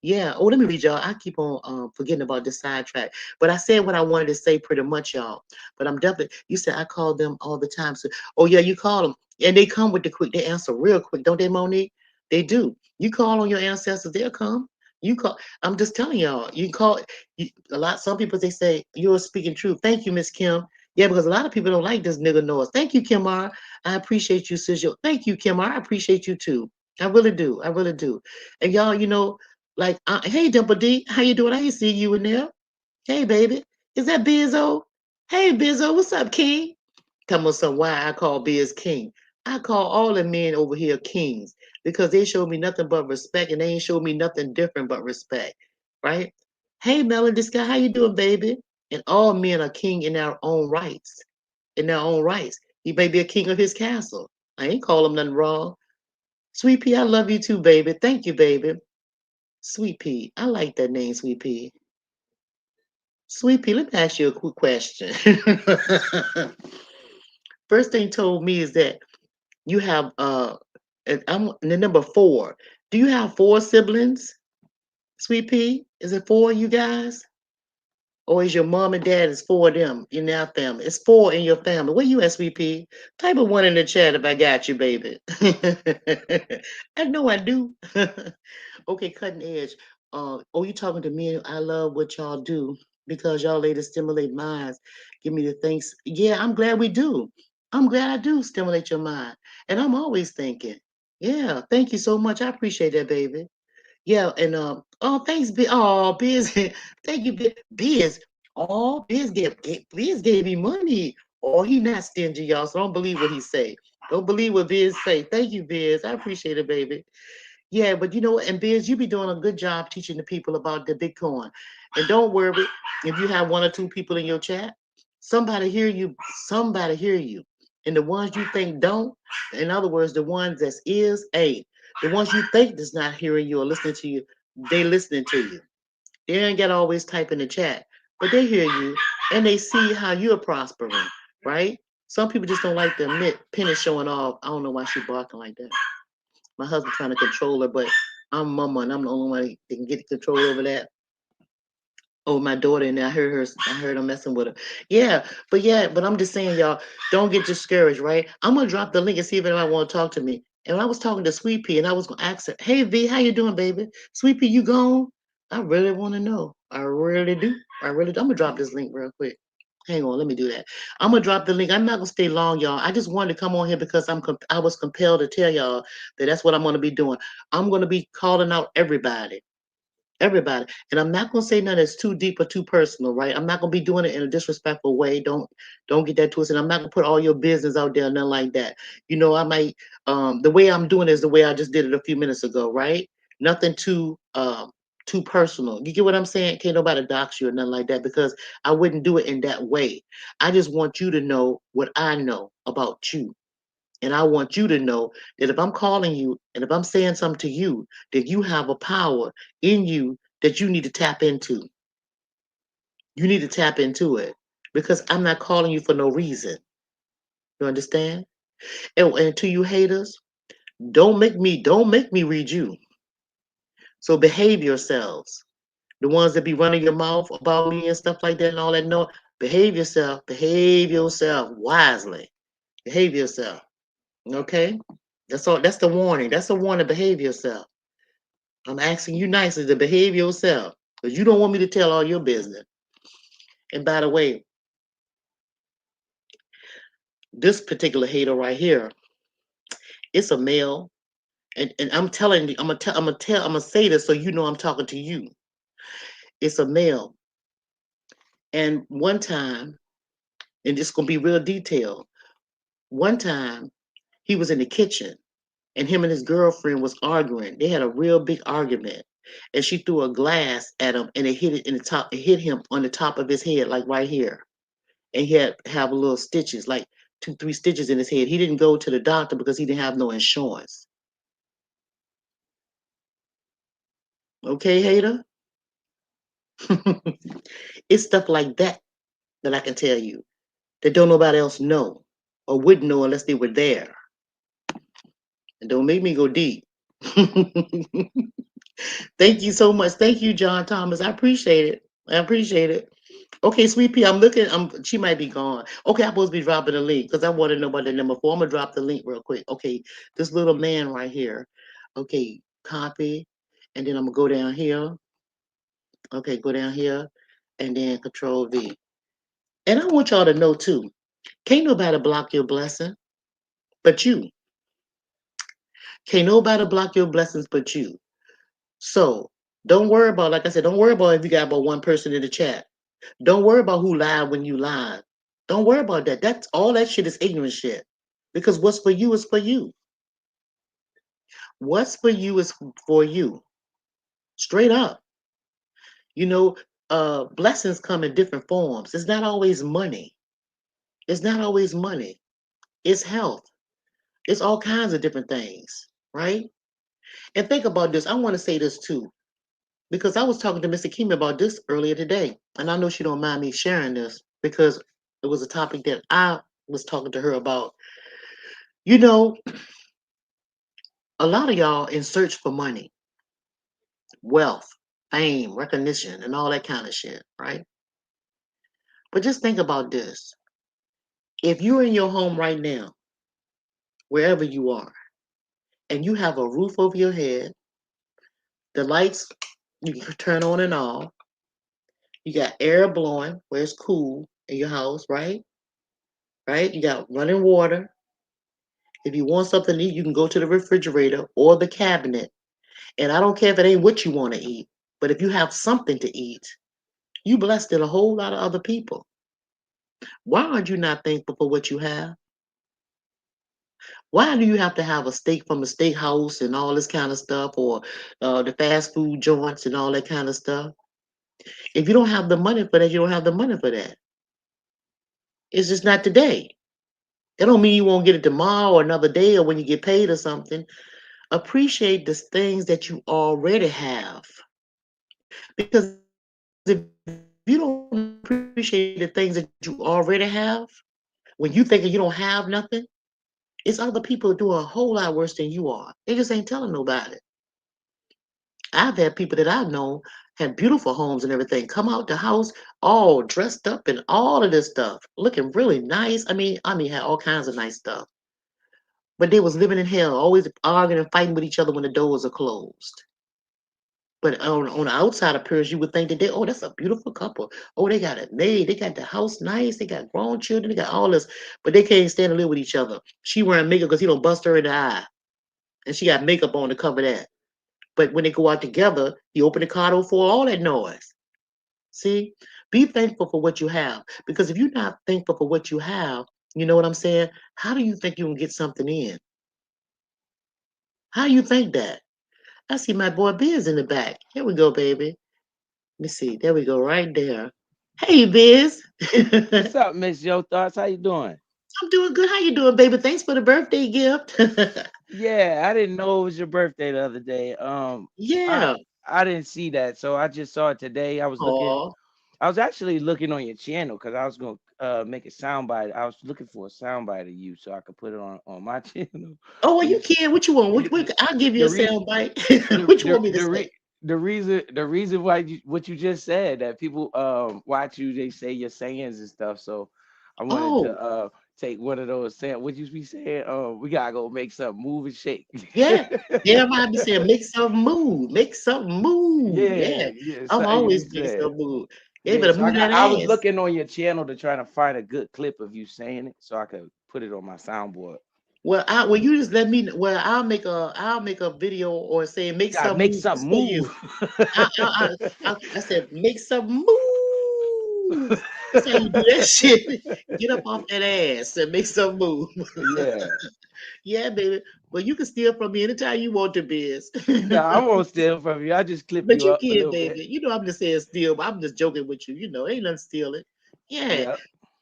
Yeah. Oh, let me read y'all. I keep on forgetting about this sidetrack. But I said what I wanted to say pretty much, y'all. But I'm definitely. You said I call them all the time. So, oh yeah, you call them, and they come with the quick. They answer real quick, don't they, Monique? They do. You call on your ancestors, they'll come. You call. I'm just telling y'all. You call. A lot. Some people they say you're speaking truth. Thank you, Miss Kim. Yeah, because a lot of people don't like this nigga noise. Thank you, Kimar. I appreciate you, sis. Thank you, Kimar. I appreciate you too. I really do. I really do. And y'all, like, hey, Dimple D, how you doing? I ain't see you in there. Hey, baby, is that Bizzo? Hey, Bizzo, what's up, King? Tell me some why I call Biz King. I call all the men over here kings because they show me nothing but respect, and they ain't show me nothing different but respect, right? Hey, Melody Sky, how you doing, baby? And all men are king in their own rights. In their own rights, he may be a king of his castle. I ain't call him nothing wrong. Sweet Pea, I love you too, baby. Thank you, baby. Sweet Pea, I like that name, Sweet Pea. Sweet Pea, let me ask you a quick question. First thing told me is that you have and I'm the number four. Do you have four siblings, Sweet Pea? Is it four of you guys? Or is your mom and dad is four of them in their family? It's four in your family. Where you at, Sweet Pea? Type of one in the chat if I got you, baby. I know I do. Okay, cutting edge. Oh, you talking to me? I love what y'all do because y'all ladies stimulate minds. Give me the things. Yeah, I'm glad we do. I'm glad I do stimulate your mind. And I'm always thinking. Yeah, thank you so much. I appreciate that, baby. Yeah, and oh, thanks, Biz. Oh, Biz, thank you, Biz. Oh, Biz gave me money. Oh, he not stingy, y'all. So don't believe what he say. Don't believe what Biz say. Thank you, Biz. I appreciate it, baby. Yeah, but you know what? And Biz, you be doing a good job teaching the people about the Bitcoin. And don't worry if you have one or two people in your chat. Somebody hear you. Somebody hear you. And the ones you think don't, in other words, the ones that is ain't. The ones you think that's not hearing you or listening to you, they listening to you. They ain't got to always type in the chat, but they hear you and they see how you're prospering, right? Some people just don't like to admit Penny showing off. I don't know why she barking like that. My husband trying to control her, but I'm mama and I'm the only one that can get control over that. Oh, my daughter, and I heard her messing with her. Yeah, but I'm just saying, y'all, don't get discouraged, right? I'm gonna drop the link and see if anyone want to talk to me. And when I was talking to Sweet Pea, and I was gonna ask her, "Hey V, how you doing, baby? Sweet Pea, you gone?" I really want to know. I really do. I really do. I'm gonna drop this link real quick. Hang on, let me do that. I'm gonna drop the link. I'm not gonna stay long, y'all. I just wanted to come on here because I was compelled to tell y'all that that's what I'm gonna be doing. I'm gonna be calling out everybody. Everybody. And I'm not gonna say nothing that's too deep or too personal, right? I'm not gonna be doing it in a disrespectful way. Don't get that twisted. I'm not gonna put all your business out there, nothing like that. I might the way I'm doing it is the way I just did it a few minutes ago, right? Nothing too personal. You get what I'm saying? Can't nobody dox you or nothing like that because I wouldn't do it in that way. I just want you to know what I know about you. And I want you to know that if I'm calling you and if I'm saying something to you, that you have a power in you that you need to tap into. You need to tap into it because I'm not calling you for no reason. You understand? And to you haters, don't make me read you. So behave yourselves. The ones that be running your mouth about me and stuff like that and all that, no, behave yourself wisely. Behave yourself. Okay? That's all. That's the warning. That's a warning. Behave yourself. I'm asking you nicely to behave yourself because you don't want me to tell all your business. And by the way, this particular hater right here, it's a male, and I'm telling you, I'm gonna say this so you know I'm talking to you. It's a male, and one time, and it's gonna be real detailed. One time, he was in the kitchen, and him and his girlfriend was arguing. They had a real big argument, and she threw a glass at him, and it hit it in the top. It hit him on the top of his head, like right here. And he had have a little stitches, like 2, 3 stitches in his head. He didn't go to the doctor because he didn't have no insurance. Okay, hater? It's stuff like that that I can tell you that don't nobody else know or wouldn't know unless they were there. And don't make me go deep. Thank you so much. Thank you, John Thomas. I appreciate it. I appreciate it. Okay, Sweet Pea, I'm looking. She might be gone. Okay, I'm supposed to be dropping a link because I want to know about the number 4. I'm gonna drop the link real quick. Okay, this little man right here. Okay, copy, and then I'm gonna go down here. Okay, go down here, and then Control V. And I want y'all to know too. Can't nobody block your blessing but you. Can't nobody block your blessings but you. So don't worry about, like I said, don't worry about if you got about one person in the chat. Don't worry about who lied when you lied. Don't worry about that. That's all that shit is ignorant shit. Because what's for you is for you. What's for you is for you. Straight up. You know, blessings come in different forms. It's not always money. It's not always money. It's health. It's all kinds of different things, right? And think about this. I want to say this too, because I was talking to Mr. Kim about this earlier today, and I know she don't mind me sharing this because it was a topic that I was talking to her about. You know, a lot of y'all in search for money, wealth, fame, recognition, and all that kind of shit, right? But just think about this. If you're in your home right now, wherever you are, and you have a roof over your head, the lights you can turn on and off, you got air blowing where it's cool in your house, right? Right? You got running water. If you want something to eat, you can go to the refrigerator or the cabinet. And I don't care if it ain't what you want to eat, but if you have something to eat, you blessed in a whole lot of other people. Why aren't you not thankful for what you have? Why do you have to have a steak from a steakhouse and all this kind of stuff, or the fast food joints and all that kind of stuff? If you don't have the money for that, you don't have the money for that. It's just not today. That don't mean you won't get it tomorrow or another day or when you get paid or something. Appreciate the things that you already have. Because if you don't appreciate the things that you already have, when you thinking you don't have nothing, it's other people doing a whole lot worse than you are. They just ain't telling nobody. I've had people that I've known had beautiful homes and everything come out the house all dressed up and all of this stuff, looking really nice. I mean, had all kinds of nice stuff. But they was living in hell, always arguing and fighting with each other when the doors are closed. But on the outside appearance, you would think that that's a beautiful couple. Oh, they got it made. They got the house nice. They got grown children. They got all this, but they can't stand to live with each other. She wearing makeup because he don't bust her in the eye, and she got makeup on to cover that. But when they go out together, he open the car door for all that noise. See, be thankful for what you have, because if you're not thankful for what you have, you know what I'm saying? How do you think you can get something in? How do you think that? I see my boy Biz in the back. Here we go, baby. Let me see. There we go, right there. Hey, Biz. What's I'm up, Miss Yo Thoughts? How you doing? doing good. How you doing, baby? Thanks for the birthday gift. Yeah, I didn't know it was your birthday the other day. I Yeah. I didn't see that, so I just saw it today. Oh. I was actually looking on your channel because I was gonna make a soundbite. I was looking for a soundbite of you so I could put it on my channel. Oh, well, And you it's can. What you want? the I'll give you the a re, sound bite. the What you the want me to the, say? re, the reason why what you just said, that people watch you, they say your sayings and stuff. So I wanted to Oh, take one of those saying what you be saying. We gotta go make something move and shake. yeah. Everybody be saying, make some move. Make some move. Yeah, Yeah. yeah, I'm something you be always making saying. some move. They Yeah, better so move that I was ass. looking on your channel to try to find a good clip of you saying it so I could put it on my soundboard. Well, you just let me. Well, I'll make a video or say make Gotta some make move just something for you. move. I said make some move. That's how you do that shit. Get up off that ass and make some move. Yeah. Yeah, baby. Well, you can steal from me anytime you want to, Biz. No, I won't steal from you. I just clip But you you up a can, little bit. baby. You know I'm just saying steal, but I'm just joking with you. You know, ain't nothing stealing. Yeah, Yeah.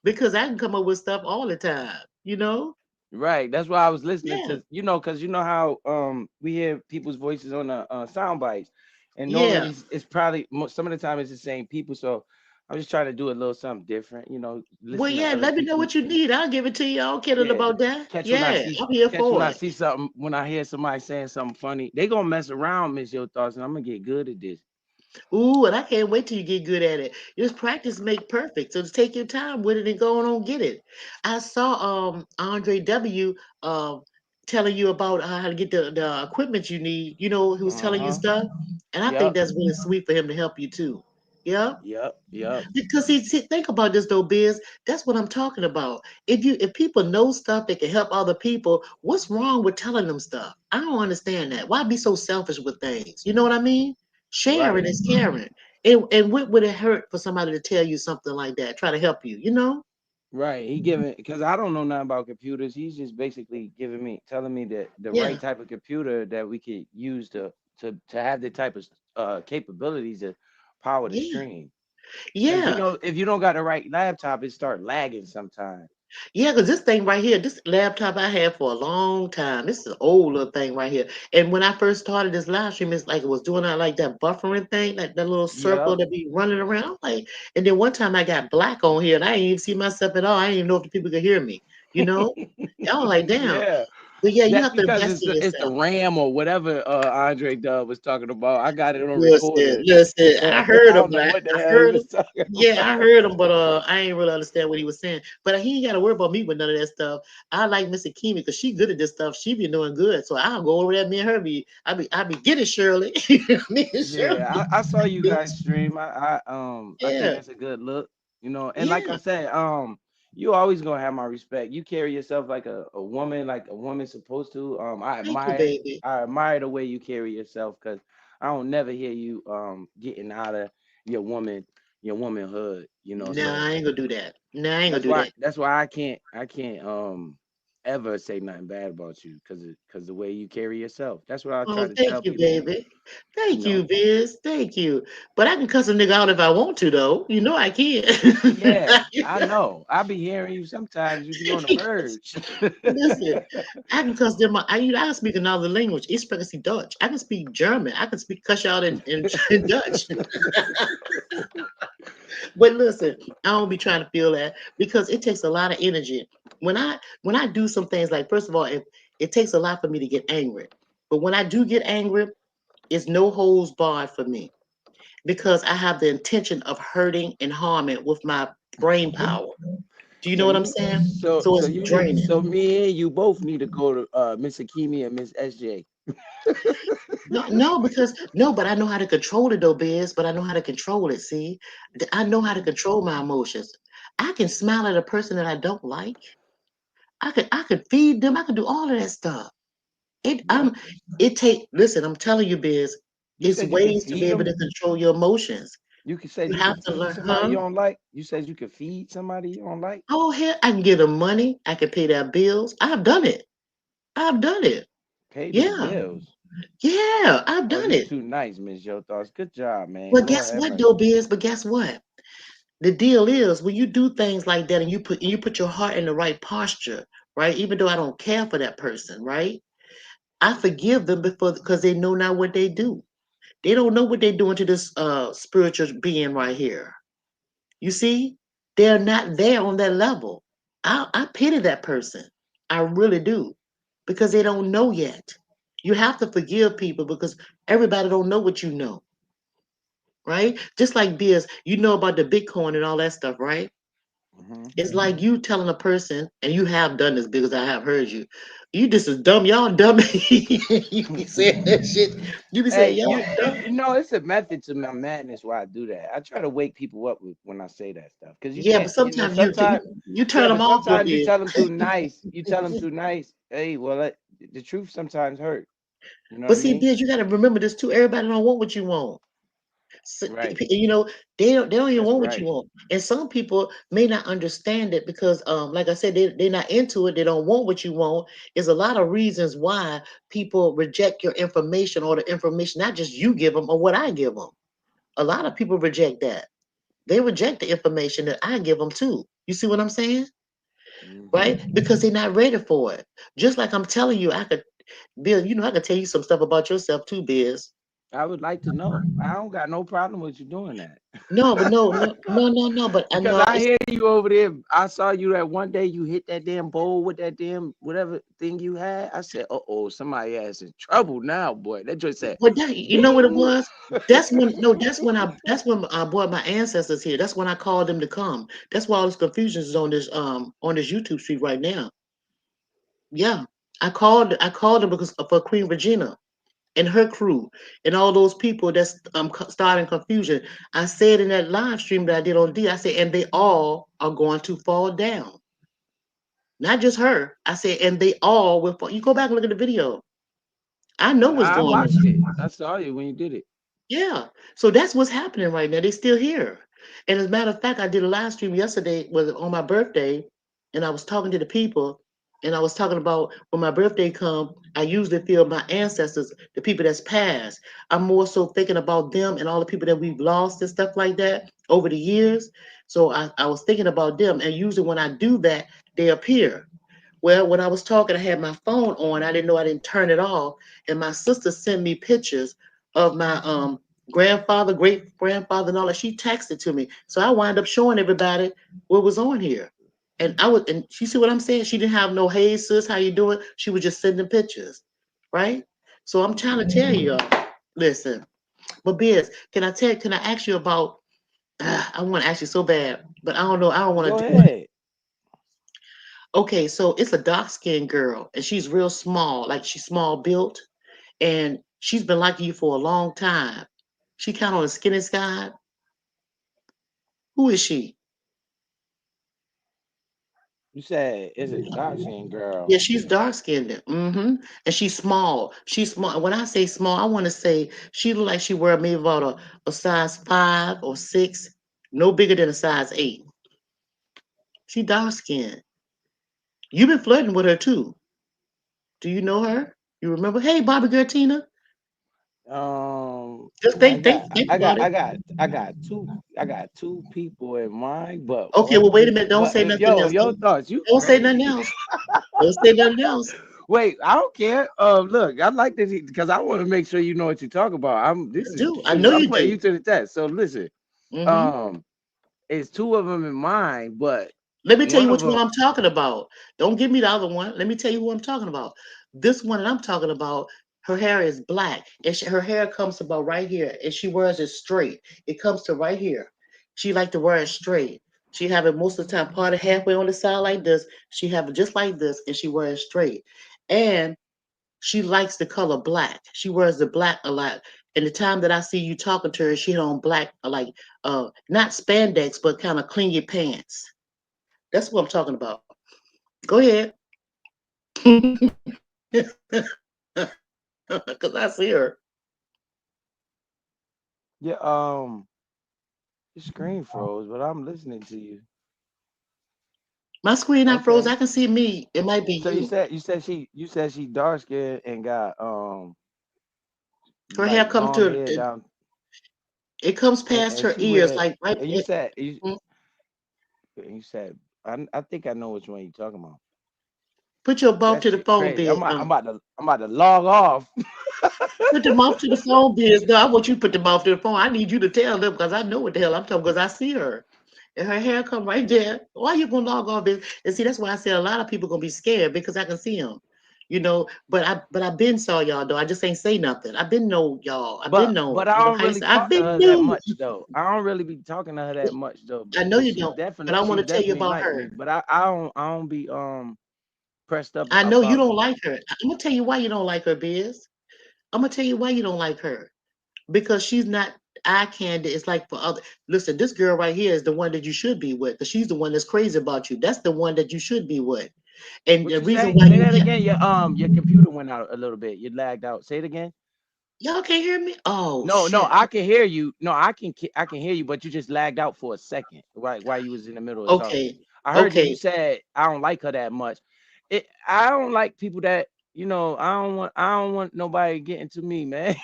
because I can come up with stuff all the time. You know? Right. That's why I was listening Yeah. to, because you know how we hear people's voices on the sound bites. And Yeah. normally it's probably some of the time it's the same people. So I'm just trying to do a little something different. Well, Listen to yeah, other let me know people. what you need. I'll give it to you. I don't care nothing Yeah, about that. catch when I Yeah, see I'm here catch when for I it. see something when I hear somebody saying something funny. They gonna mess around, Miss Your Thoughts, and I'm gonna get good at this. Ooh, and I can't wait till you get good at it. Just practice make perfect. So just take your time with it and go on get it. I saw Andre W telling you about how to get the equipment you need. You know, he was telling you Uh-huh. stuff. And I think Yep. that's really sweet for him to help you too. Yeah. Yep. Yep. Because see, think about this though, Biz. That's what I'm talking about. If people know stuff that can help other people, what's wrong with telling them stuff? I don't understand that. Why be so selfish with things? You know what I mean? Sharing Right. is caring. And what would it hurt for somebody to tell you something like that? Try to help you, you know? Right. He giving because I don't know nothing about computers. He's just basically telling me that the Yeah, right type of computer that we could use to have the type of capabilities to power the yeah, stream. Because yeah. if you don't got the right laptop, it start lagging sometimes. Yeah, because this thing right here, this laptop I had for a long time. This is an old little thing right here. And when I first started this live stream, it's like it was doing that like that buffering thing, like that little circle Yep. that be running around. I'm like, and then one time I got black on here and I didn't even see myself at all. I didn't even know if the people could hear me, you know? I was like, damn. Yeah. But yeah, you That's have to because invest in it's the yourself. RAM or whatever Andre Dub was talking about. I got it on Listen, recorded. listen. I I heard him, don't but know I what the hell he heard him. was talking Yeah, about. I heard him, but I ain't really understand what he was saying. But he ain't got to worry about me with none of that stuff. I like Missy Kimi because she good at this stuff. She be doing good, so I'll go over there. Me and her I be getting Shirley. Me and Shirley. Yeah, I saw you guys stream. I think Yeah, that's a good look. And like I yeah. said, you always gonna have my respect. You carry yourself like a woman supposed to. Thank you, baby. I admire the way you carry yourself because I don't never hear you getting out of your your womanhood. Nah, So I ain't gonna do that. Nah, I ain't gonna do that. that's why I can't ever say nothing bad about you because the way you carry yourself. That's what I try Oh, to thank tell you, people. baby. You Thank know. you, Biz. Thank you. But I can cuss a nigga out if I want to, though. You know I can. Yeah, I know. I be hearing you sometimes. You be on the verge. Listen, I can cuss them out. I can speak another language. Ich spreche Dutch. I can speak German. I can speak cuss you out in Dutch. But listen, I don't be trying to feel that because it takes a lot of energy. When I do some things like first of all, it takes a lot for me to get angry. But when I do get angry, it's no holds barred for me because I have the intention of hurting and harming with my brain power. Do you So know what I'm you, saying? so So so it's you need, draining. so me and you both need to go to Miss Akimi and Miss SJ. No, no, because no, but I know how to control it though, Biz. But I know how to control it. See, I know how to control my emotions. I can smile at a person that I don't like. I could feed them. I could do all of that stuff. It Yep. it take listen, I'm telling you, Biz, You it's said you could ways to be feed able them. to control your emotions. You could say You you have could to feed learn, somebody huh? you don't like. You said you could feed somebody you don't like. Oh hell, I can give them money, I can pay their bills. I've done it. I've done it. Pay their Yeah. bills. Yeah, I've Oh, done you it. too nice, Miss Yo Thoughts. Good job, man. But Lord guess have what though, mercy. Biz? But guess what? The deal is when you do things like that and you put your heart in the right posture, right? Even though I don't care for that person, right? I forgive them before because they know not what they do. They don't know what they're doing to this spiritual being right here. You see, they're not there on that level. I pity that person. I really do because they don't know yet. You have to forgive people because everybody don't know what you know, right? Just like Biz, you know about the Bitcoin and all that stuff, right? Hmm. It's like you telling a person, and you have done this because I have heard you. You just as dumb, y'all dumb. You be saying that shit. You be saying Hey, y'all dumb. you know it's a method to my madness why I do that. I try to wake people up when I say that stuff because you Yeah, but can't. sometimes Sometimes you turn yeah, them but off though, sometimes you Biz. tell them too nice. You tell them too nice. Hey, well, the truth sometimes hurt. You know what But I see, mean? Biz, you got to remember this too. Everybody don't want what you want. So, Right. you know, they don't even That's want what you right. want. And some people may not understand it because like I said, they're not into it, they don't want what you want. There's a lot of reasons why people reject your information or the information, not just you give them or what I give them. A lot of people reject that. They reject the information that I give them too. You see what I'm saying? Hmm. Right? Because they're not ready for it. Just like I'm telling you, I could, Bill, I could tell you some stuff about yourself too, Biz. I would like to know. I don't got no problem with you doing that. No, but no. But I Because know I it's hear you over there. I saw you that one day you hit that damn bowl with that damn whatever thing you had. I said, oh, somebody ass in trouble now, boy. That just said, but that, you know what it ding. was. That's when I brought my ancestors here. That's when I called them to come. That's why all this confusion is on this YouTube street right now. Yeah, I called them because for Queen Regina and her crew and all those people that's starting confusion. I said in that live stream that I did on D, I said, and they all are going to fall down. Not just her. I said, and they all will fall. You go back and look at the video. I know what's I going watched on. it. I saw you when you did it. Yeah. So that's what's happening right now. They're still here. And as a matter of fact, I did a live stream yesterday was on my birthday, and I was talking to the people, and I was talking about when my birthday come, I usually feel my ancestors, the people that's passed. I'm more so thinking about them and all the people that we've lost and stuff like that over the years. So I was thinking about them, and usually when I do that, they appear. Well, when I was talking, I had my phone on. I didn't know I didn't turn it off. And my sister sent me pictures of my grandfather, great grandfather, and all that. She texted to me. So I wound up showing everybody what was on here. And she see what I'm saying? She didn't have no, hey sis, how you doing? She was just sending pictures. Right? So I'm trying to tell you, listen, but Biz, can I ask you about I want to ask you so bad, but I don't know, I don't want Go to do it. ahead. Okay, so it's a dark skinned girl, and she's real small, like she's small built, and she's been liking you for a long time. She kind of on the skinny side. Who is she? You said it's a dark skinned girl. Yeah, she's dark skinned. And she's small. She's small. When I say small, I want to say she look like she wear maybe about a size 5 or 6, no bigger than a size 8. She dark skinned. You've been flirting with her too. Do you know her? You remember? Hey, Bobby girl Tina. Um, Just I think, got, think about it. I got two people in mind, but Okay, well, wait a minute. Don't what, say nothing yo, else. your thoughts? You Don't say nothing crazy? else. Don't say nothing else. Wait, I don't care. Look, I like this because I want to make sure you know what you talk about. I do. I know I'm you putting do. you to the test. So listen, hmm um, it's two of them in mind, but Let me tell you one of which one them, I'm talking about. Don't give me the other one. Let me tell you who I'm talking about. This one that I'm talking about, her hair is black, and her hair comes about right here, and she wears it straight. It comes to right here. She like to wear it straight. She have it most of the time parted halfway on the side like this. She have it just like this, and she wears it straight. And she likes the color black. She wears the black a lot. And the time that I see you talking to her, she had on black, like not spandex, but kind of clingy pants. That's what I'm talking about. Go ahead. Because I see her. yeah, your screen froze, but I'm listening to you. My screen not froze. Okay. I can see me. It might be So you. you said she dark skinned and got Her hair like comes long to hair down, it comes past and her she ears, wear like right and there. Mm. you said I think I know which one you're talking about. Put your mouth That to the shit phone, crazy. biz. I'm about to log off. Put the mouth to the phone, biz. No, I want you to put the mouth to the phone. I need you to tell them because I know what the hell I'm talking because I see her. And her hair come right there. Why you gonna log off this? And see, that's why I said a lot of people gonna be scared because I can see them. But I've been saw y'all though. I just ain't say nothing. I've been know y'all. I've been But know. I don't How you really say? I've talk to been her that new. much though. I don't really be talking to her that much though. I know But you don't. But I she want to tell you definitely about like me. her. But I don't be pressed up I know you about don't like her. I'm gonna tell you why you don't like her, Biz. I'm gonna tell you why you don't like her. Because she's not eye candy. It's like for other. Listen, this girl right here is the one that you should be with. Because she's the one that's crazy about you. That's the one that you should be with. And what the you reason say. why Say you that again. Your computer went out a little bit. You lagged out. Say it again. y'all can't hear me. Oh No, shit. I can hear you. No, I can hear you, but you just lagged out for a second, right? While you was in the middle of talking. Okay. I heard you. You Okay. said I don't like her that much. I don't like people that I don't want nobody getting to me, man.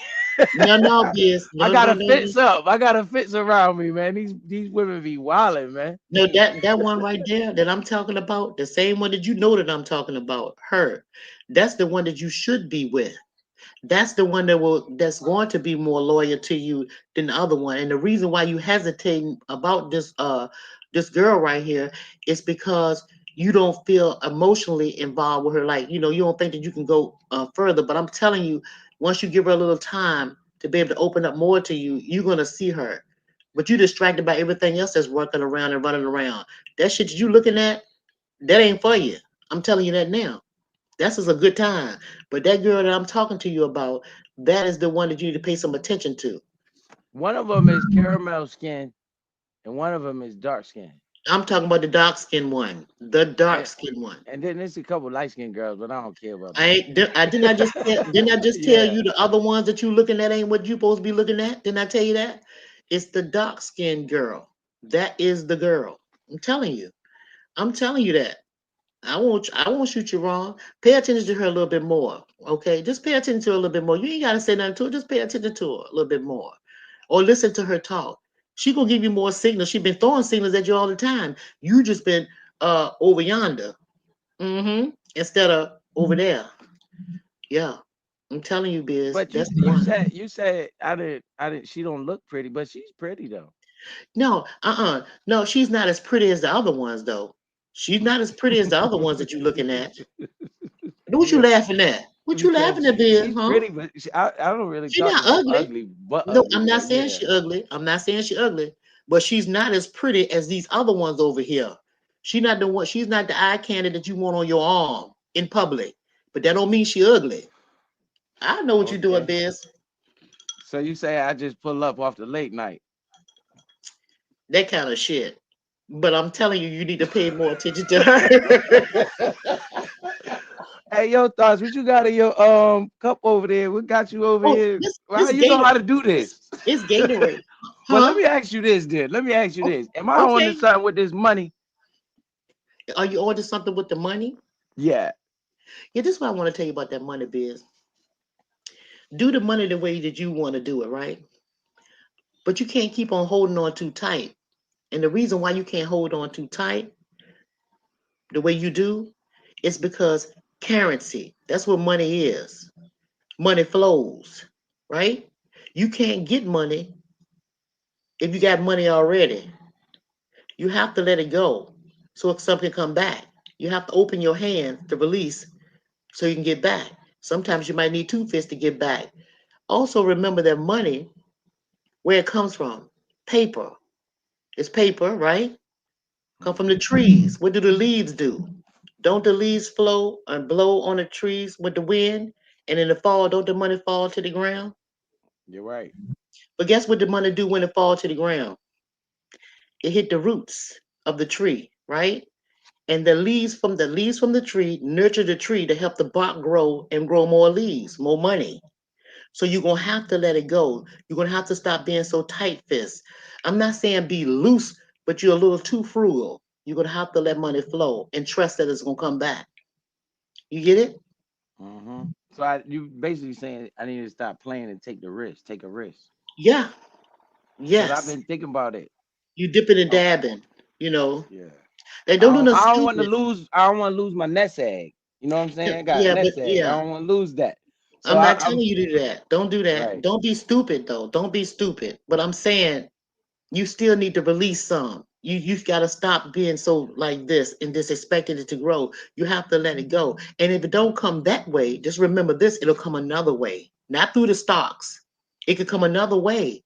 No, no, Biz. I No, no, gotta no, no. fix up. I gotta fix around me, man. These women be wilding, man. No, that one right there that I'm talking about, the same one that you know that I'm talking about, her. That's the one that you should be with. that's the one that's going to be more loyal to you than the other one. And the reason why you hesitating about this girl right here is because you don't feel emotionally involved with her. Like, you don't think that you can go further. But I'm telling you, once you give her a little time to be able to open up more to you, you're gonna see her. But you distracted by everything else that's working around and running around. That shit that you looking at, that ain't for you. I'm telling you that now. That's just a good time. But that girl that I'm talking to you about, that is the one that you need to pay some attention to. One of them is caramel skin, and one of them is dark skin. I'm talking about the dark skinned one. The dark And skinned one. and then there's a couple light skinned girls, but I don't care about I them. ain't I didn't I just didn't I just tell Yeah. you the other ones that you looking at ain't what you supposed to be looking at? Didn't I tell you that? It's the dark skinned girl. That is the girl. I'm telling you. I'm telling you that. I won't shoot you wrong. Pay attention to her a little bit more. Okay. Just pay attention to her a little bit more. You ain't gotta say nothing to her. Just pay attention to her a little bit more. Or listen to her talk. She gonna give you more signals. She been throwing signals at you all the time. You just been over yonder. Instead of over there. Yeah. I'm telling you, Biz, But that's you the you one. said you said I didn't she don't look pretty, but she's pretty though. No, no, she's not as pretty as the other ones, though. She's not as pretty as the other ones that you're looking at. What you Yeah, laughing at? What you because laughing at, Biz? she's Huh? pretty, but I don't really She's talk not about ugly. ugly, but No, ugly. I'm not But saying yeah, she ugly. I'm not saying she ugly, but she's not as pretty as these other ones over here. She not the one. She's not the eye candy that you want on your arm in public. But that don't mean she ugly. I know what you're doing, okay. Biz. So you say I just pull up off the late night? That kind of shit. But I'm telling you, you need to pay more attention to her. Hey, yo, thoughts? What you got in your cup over there? What got you over Oh, here? this Well, how this you know Gator, how to do this this? it's Gatorade, Well, let huh? me ask you this, then. Let me ask you O- this: Am I on to Okay. something with this money? Are you ordering something with the money? Yeah. Yeah, this is what I want to tell you about that money biz. Do the money the way that you want to do it, right? But you can't keep on holding on too tight. And the reason why you can't hold on too tight the way you do is because currency. That's what money is. Money flows, right? You can't get money if you got money already. You have to let it go so something can come back. You have to open your hand to release so you can get back. Sometimes you might need two fists to get back. Also, remember that money, where it comes from, paper. It's paper, right? Come from the Mhm. trees. What do the leaves do? Don't the leaves flow and blow on the trees with the wind? And in the fall, don't the money fall to the ground? You're right. But guess what the money do when it fall to the ground? It hit the roots of the tree, right? And the leaves from the tree nurture the tree to help the bark grow and grow more leaves, more money. So you're gonna have to let it go. You're gonna have to stop being so tight fist. I'm not saying be loose, but you're a little too frugal. You're gonna have to let money flow and trust that it's gonna come back. You get it? Hmm. So you basically saying I need to stop playing and take the risk, take a risk, Yeah. because I've Yes. been thinking about it. You dipping and Oh, dabbing, you know. yeah. They don't do nothing I don't want to stupid. lose. I don't want to lose my nest egg. You know what I'm saying? I got a Yeah, but nest egg. I yeah. don't want to lose that. So I'm not I'm telling you to do that. Don't do that. right. Don't be stupid though. Don't be stupid. But I'm saying you still need to release some. You've got to stop being so like this and just expecting it to grow. You have to let it go. And if it don't come that way, just remember this: it'll come another way. Not through the stocks. It could come another way.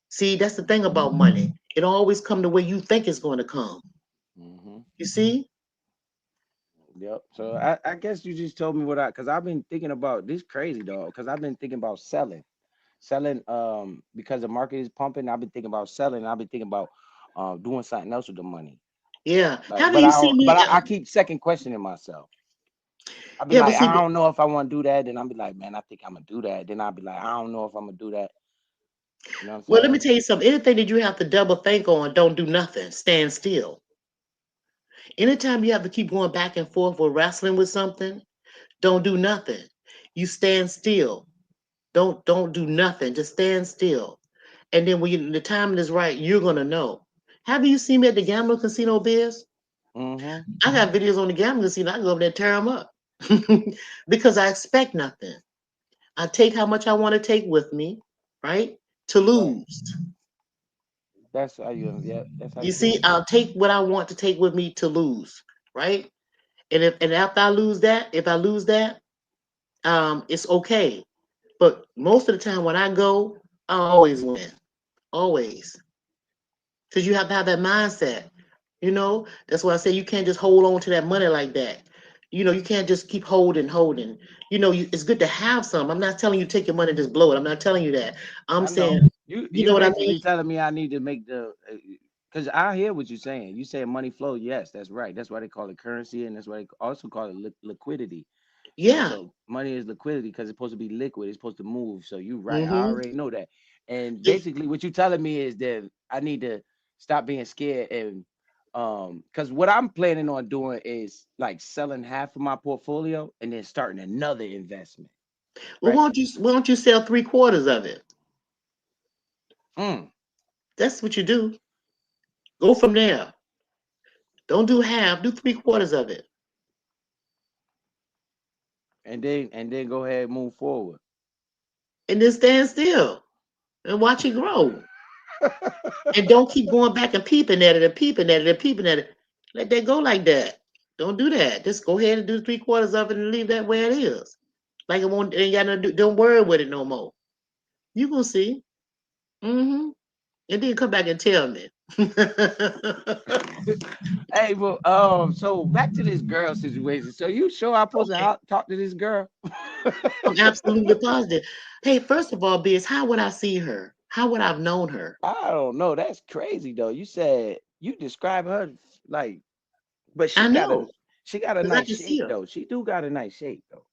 See, that's the thing about money. It always come the way you think it's going to come. Hmm. You see? Yep. So I guess you just told me what because I've been thinking about this crazy dog because I've been thinking about selling because the market is pumping. I've been thinking about selling. I've been thinking about doing something else with the money. Yeah. Like, How do but you I see don't, me? but I keep second questioning myself. I'll be Yeah, but like, see, I don't know if I want to do that. Then I'll be like, man, I think I'm gonna do that. Then I'll be like, I don't know if I'm gonna do that. You know what I'm well, let me saying? tell you something. Anything that you have to double think on, don't do nothing. Stand still. Anytime you have to keep going back and forth or wrestling with something, don't do nothing. You stand still. Don't do nothing. Just stand still. And then the timing is right, you're gonna know. Have you seen me at the gambling casino, Biz? Mm-hmm. I got videos on the gambling casino. I go over there and tear them up because I expect nothing. I take how much I want to take with me, right? To Right. lose. That's how you. Yeah. That's how You you do see, it. I'll take what I want to take with me to lose, right? And after I lose that, if I lose that, it's okay. But most of the time when I go, I always win. Always. Because you have to have that mindset. That's why I say you can't just hold on to that money like that. You can't just keep holding. It's good to have some. I'm not telling you take your money and just blow it. I'm not telling you that. I'm I know. saying, You you you know what I mean? basically telling me I need to make the because I hear what you're saying. You saying money flow. Yes, that's right. That's why they call it currency, and that's why they also call it liquidity. Yeah. So money is liquidity because it's supposed to be liquid. It's supposed to move. So you right. I Mm-hmm. already know that. And basically, what you're telling me is that I need to stop being scared and because what I'm planning on doing is like selling half of my portfolio and then starting another investment. Well, Right. why don't you sell three-quarters of it? Mm. That's what you do. Go from there. Don't do half. Do three-quarters of it, And then go ahead and move forward. and then stand still and watch it grow. And don't keep going back and peeping at it and peeping at it and peeping at it. Let that go like that. Don't do that. Just go ahead and do three-quarters of it and leave that where it is. Like it won't. Ain't got nothing to do. Don't worry with it no more. You gonna see. Mm-hmm. And then come back and tell me. Hey, well, so back to this girl situation. So you sure I'm supposed to Okay. talk to this girl? I'm absolutely positive. Hey, first of all, Biz, how would I see her? How would I have known her? I don't know. That's crazy though. You said you describe her like, but I know, she got a because I nice can see shape her. though. She do got a nice shape though.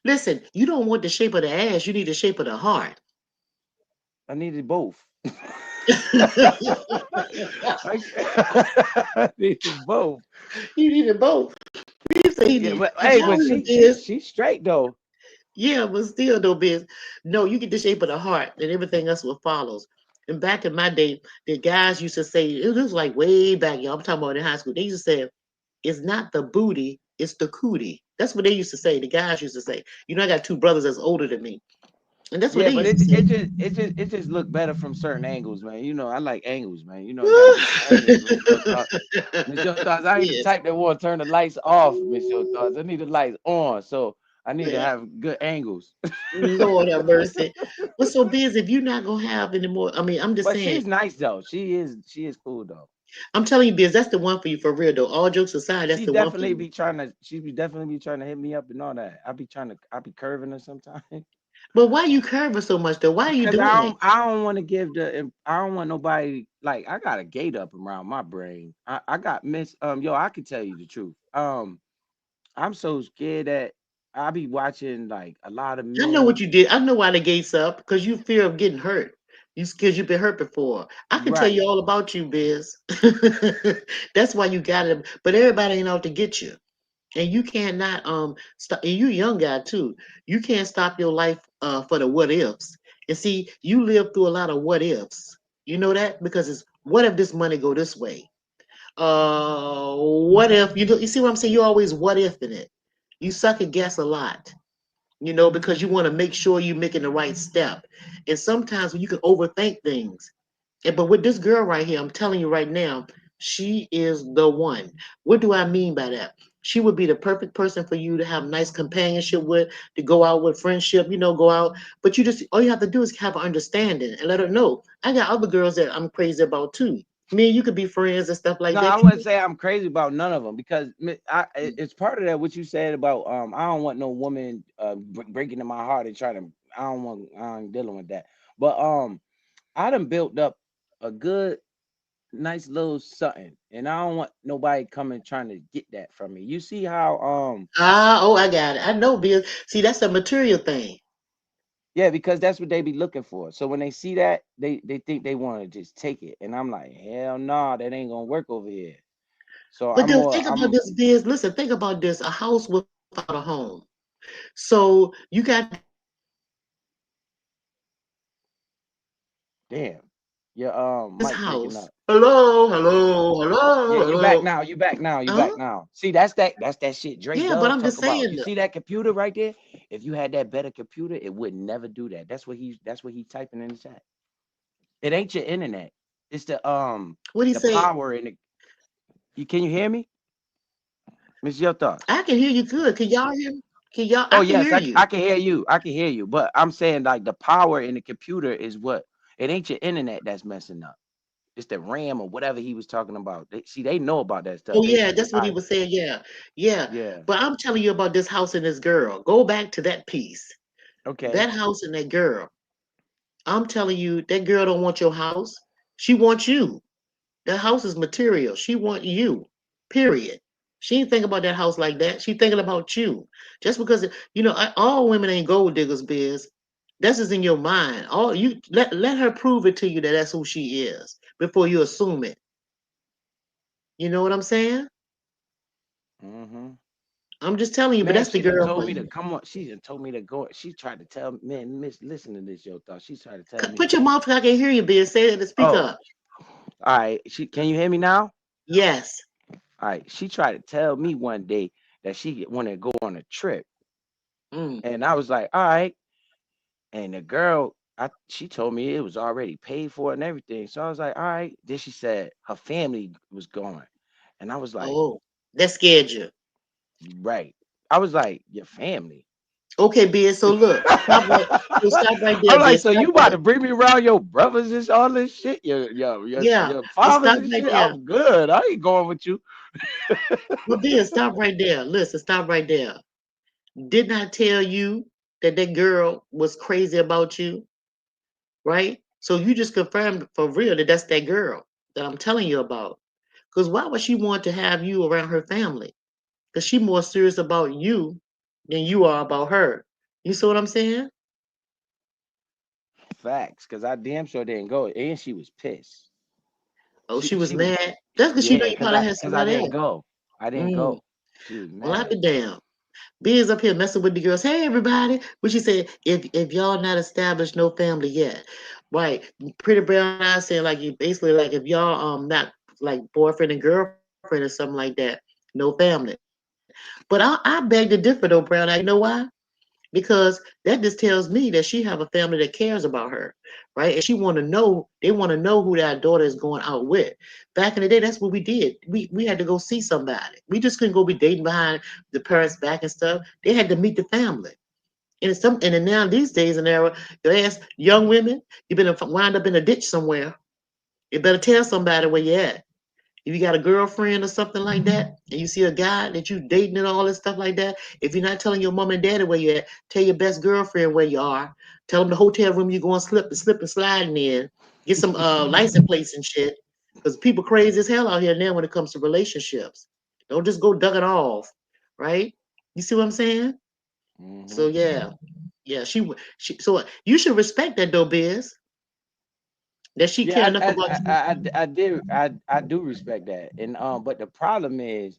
Listen, you don't want the shape of the ass, you need the shape of the heart. I needed both. I needed both. You need it both. You say you Yeah, need, but I'm hey, but telling you, Biz. she's straight though. Yeah, but still, though, Biz. No, you get the shape of the heart, and everything else will follows. And back in my day, the guys used to say, it was like way back, y'all. I'm talking about in high school. They used to say, it's not the booty, it's the cootie. That's what they used to say. The guys used to say. I got two brothers that's older than me. And that's what Yeah, they but used to say. it just look better from certain angles, man. You know, I like angles, man. You know, you gotta get the angles, Miss Your Thoughts. Miss Your Thoughts. I ain't the Yes. type that want to turn the lights off, Miss Your Thoughts. I need the lights on, so I need to Yeah. have good angles. Lord have mercy. What's so busy if you're not gonna have any more? I mean, I'm just But saying. she's nice though. She is cool though. I'm telling you, Biz, that's the one for you for real though. All jokes aside, that's She the one for definitely you. be trying to. She be definitely be trying to hit me up and all that. I be curving her sometimes. But why you curving so much though? Why are you Because doing that? I don't want to give I don't want nobody like I got a gate up around my brain. I got yo, I can tell you the truth. I'm so scared that I be watching like a lot of I know what men. you did. I know why the gates up because you fear of getting hurt. You because you've been hurt before. I can tell Right. you all about you, Biz. That's why you got it. But everybody ain't out to get you, and you cannot stop. And you a young guy too. You can't stop your life for the what ifs. And see, you live through a lot of what ifs. You know that because it's what if this money go this way? What if you see what I'm saying? You always what if in it. You suck and guess a lot, because you want to make sure you're making the right step. And sometimes when you can overthink things. But with this girl right here, I'm telling you right now, she is the one. What do I mean by that? She would be the perfect person for you to have nice companionship with, to go out with friendship, go out. But all you have to do is have an understanding and let her know. I got other girls that I'm crazy about too. Me and you could be friends and stuff like No, I that. wouldn't say I'm crazy about none of them because it's part of that what you said about I don't want no woman breaking in my heart and trying to I ain't dealing with that. But I done built up a good nice little something, and I don't want nobody coming trying to get that from me. You see how Oh, I got it. I know, Bill. See, that's a material thing. yeah, because that's what they be looking for. So when they see that, they think they want to just take it, and I'm like, hell no, that ain't gonna work over here. So But I'm then more think about this, Biz. Listen, think about this: a house without a home. So you got damn. Your this mic breaking house. up. Hello, hello, Yeah, hello, you back hello. now. You back now. You Huh? back now. See, that's that shit Dre Yeah, but Dub I'm talk just about. saying. You see that computer right there? if you had that better computer, it would never do that. That's what he's typing in the chat. It ain't your internet. It's What do you the say? power in it. Can you hear me? Miss Your Thoughts. I can hear you good. Can y'all hear me? Can y'all? Oh I can yes, hear I you. can hear you. I can hear you. But I'm saying like the power in the computer is what it ain't your internet that's messing up. It's the RAM or whatever he was talking about. They know about that stuff. Oh They yeah, that's what all he right, was saying. Yeah, yeah. yeah. But I'm telling you about this house and this girl. Go back to that piece. Okay. That house and that girl. I'm telling you, that girl don't want your house. She wants you. That house is material. She want you. Period. She ain't thinking about that house like that. She thinking about you. Just because all women ain't gold diggers, Biz. That's just in your mind. All you let her prove it to you that that's who she is before you assume it. You know what I'm saying? Mm-hmm. I'm just telling you, but Man, that's the she done girl for told me to you. come on. She done told me to go. She tried to tell man, miss, listen to this, Your Thought. She tried to tell me. Put your mouth. I can hear you, Biz. Say it and speak Oh, up. all right. Can you hear me now? Yes. All right. She tried to tell me one day that she wanted to go on a trip. Mm. And I was like, all right. And the girl, she told me it was already paid for and everything. So I was like, all right. Then she said her family was going. And I was like, Oh, that scared you. right. I was like, your family. Okay, Biz. So look, stop right. So stop right there, I'm like, Biz. so Stop you about there. to bring me around your brothers and all this shit? Yeah, Your but fathers stop and right shit? there. I'm good. I ain't going with you. But Biz, stop right there. Listen, stop right there. Didn't I tell you that that girl was crazy about you, right? So you just confirmed for real that that's that girl that I'm telling you about. Because why would she want to have you around her family? Because she more serious about you than you are about her. You see what I'm saying? Facts, because I damn sure didn't go. And she was pissed. Oh, she was She was, mad. That's because she know yeah, you probably had because I somebody didn't else. go. I didn't Mm. go. She was Well, I mad. be damned. Biz up here messing with the girls. Hey, everybody. What she said, if y'all not established, no family yet. Right. Pretty Brown Eyes saying like you basically like if y'all not like boyfriend and girlfriend or something like that, no family. But I beg to differ though, Brown Eye. You know why? Because that just tells me that she have a family that cares about her, right? And she want to know, they want to know who that daughter is going out with. Back in the day, that's what we did. We had to go see somebody. We just couldn't go be dating behind the parents' back and stuff. They had to meet the family. And then now these days and era, you ask young women, you better wind up in a ditch somewhere. You better tell somebody where you at. If you got a girlfriend or something like that, and you see a guy that you dating and all this stuff like that, if you're not telling your mom and daddy where you at, tell your best girlfriend where you are. Tell them the hotel room you going slip and sliding in. Get some license plates and shit. Because people crazy as hell out here now when it comes to relationships. Don't just go ducking off, right? You see what I'm saying? Hmm. So yeah, yeah. She. So you should respect that though, Biz. That she care Yeah, enough about you. I do respect that. And but the problem is,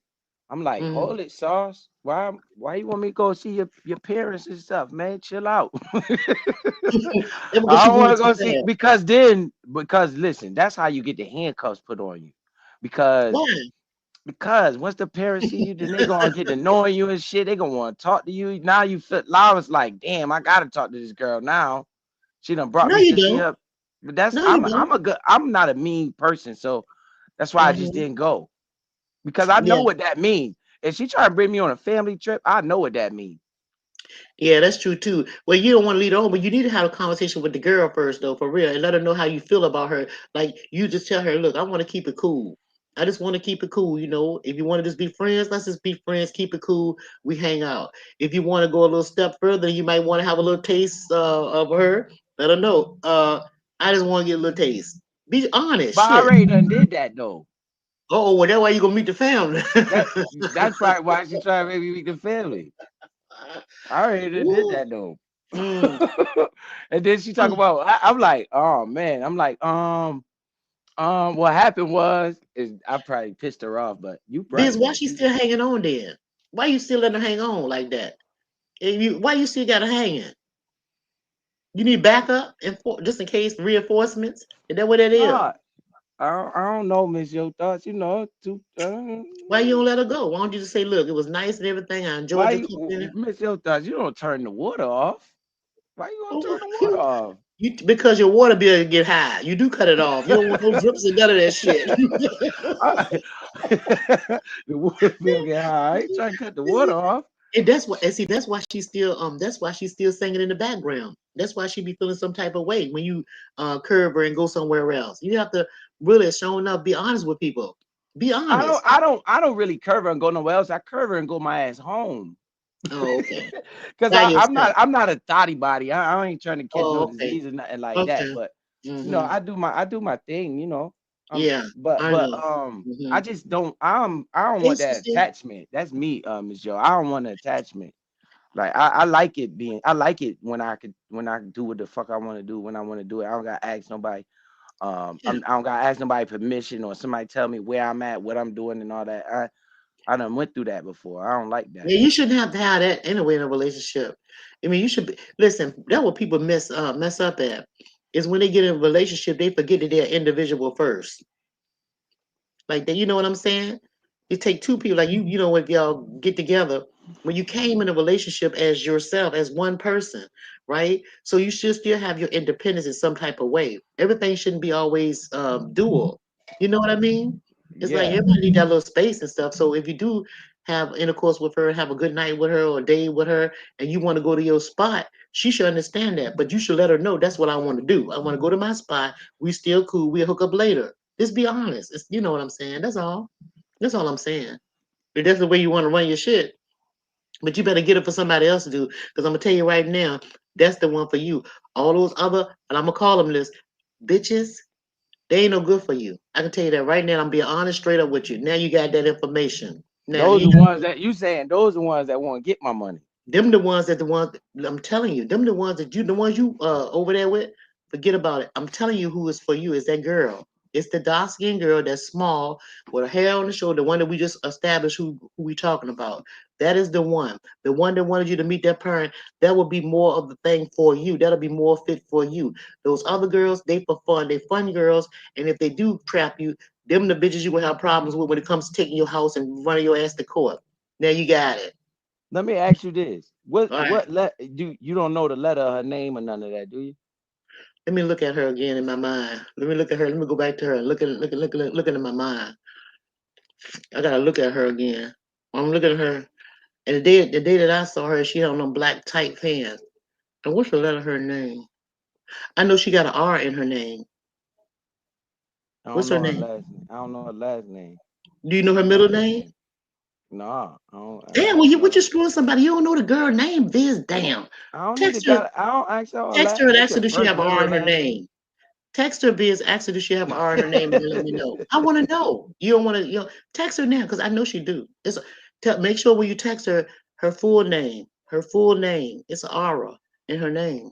I'm like, Mhm. hold it, sauce. Why you want me to go see your parents and stuff, man? Chill out. That's because I she don't want going to go too see fast. because listen, that's how you get the handcuffs put on you. Because Why? because once the parents see you, then they gonna get to knowing you and shit. They gonna want to talk to you. Now you feel Laura's like, damn, I gotta talk to this girl now. She done brought No, me you to see don't. her. But that's No, you don't. I'm not a mean person, so that's why I just Hmm. didn't go. Because I know Yeah, what that means. If she try to bring me on a family trip, I know what that means. yeah, that's true too. Well, you don't want to lead her on, but you need to have a conversation with the girl first, though, for real, and let her know how you feel about her. Like you just tell her, look, I want to keep it cool. I just want to keep it cool. If you want to just be friends, let's just be friends. Keep it cool. We hang out. If you want to go a little step further, you might want to have a little taste of her. Let her know. I just want to get a little taste. Be honest. But I Shit. already done did that though. Oh, well, that's why you gonna meet the family. That that's probably why she trying to make me meet the family. I already done did Woo. that though. Mm. And then she talk about I'm like, oh man, I'm like, what happened was is I probably pissed her off, but you Biz, right why though. she still hanging on then? Why you still letting her hang on like that? Why you still got her hanging? You need backup and just in case reinforcements. Is that what it is? No, I don't know, Miss Your Thoughts. You know, Why you don't let her go? Why don't you just say, look, it was nice and everything. I enjoyed why the you, company. Miss Your Thoughts? You don't turn the water off. Why you gonna turn the water off? You because your water bill get high. You do cut it off. You don't want no drips and none of that shit. The water bill get high. I ain't trying to cut the water off. And that's why, and see, that's why she's still singing in the background. That's why she be feeling some type of way when you curve her and go somewhere else. You have to really showing up, be honest with people. Be honest. I don't really curve her and go nowhere else. I curve her and go my ass home. Oh, okay. Cause By yourself. I'm not a thotty body. I ain't trying to catch no Oh, okay. disease or nothing like that. Okay. But you know, Hmm. I do my thing, you know. Yeah, I But know. Hmm. I just don't I don't Hey, want that sister. attachment. That's me, Miss Joe. I don't want an attachment. Like I like it being I like it when I do what the fuck I want to do when I want to do it. I don't gotta ask nobody. Yeah. I don't gotta ask nobody permission or somebody tell me where I'm at, what I'm doing and all that. I done went through that before. I don't like that. Yeah, you shouldn't have to have that anyway in a relationship. I mean, you should be, listen. That's what people mess up at is when they get in a relationship, they forget that they're individual first. Like that, you know what I'm saying? You take two people, like you know, if y'all get together, when you came in a relationship as yourself, as one person, right? So you should still have your independence in some type of way. Everything shouldn't be always dual. You know what I mean? It's like Yeah. everybody need that little space and stuff. So if you do have intercourse with her, have a good night with her or a day with her, and you want to go to your spot, she should understand that. But you should let her know that's what I want to do. I want to go to my spot. We still cool. We'll hook up later. Just be honest. It's, you know what I'm saying? That's all. That's all I'm saying. If that's the way you want to run your shit, but you better get it for somebody else to do. Because I'm gonna tell you right now, that's the one for you. All those other, and I'm gonna call them this, bitches. They ain't no good for you. I can tell you that right now. I'm being honest, straight up with you. Now you got that information. Now Those you the ones that you saying, those the ones that want to get my money. them the ones that the ones I'm telling you, them the ones that you the ones you over there with, forget about it. I'm telling you who is for you is that girl. It's the dark skinned girl that's small with her hair on the shoulder, the one that we just established who we talking about. That is the one. The one that wanted you to meet that parent, that will be more of the thing for you. That'll be more fit for you. Those other girls, they for fun, they fun girls, and if they do trap you, them the bitches you will have problems with when it comes to taking your house and running your ass to court. Now you got it. Let me ask you this. All right. What let do you don't know the letter of her name or none of that, do you? Let me look at her again in my mind. Let me look at her. Let me go back to her. Looking in my mind. I gotta look at her again. I'm looking at her. And the day that I saw her, she had on them black tight pants. And what's the letter of her name? I know she got an R in her name. I don't What's her know her name? last name. I don't know her last name. Do you know I her don't know middle her last name? name. Nah, Damn, I well, don't what you know. screwing somebody? You don't know the girl name, Viz. Damn. I don't need to Text her, got I don't ask her text her and what's ask her your does she first have an middle R in her last name. name. Text her, Biz. Ask her does she have an R in her name, and then let me know. I want to know. You don't want to, text her now because I know she do. Make sure when you text her, her full name, It's Ara in her name.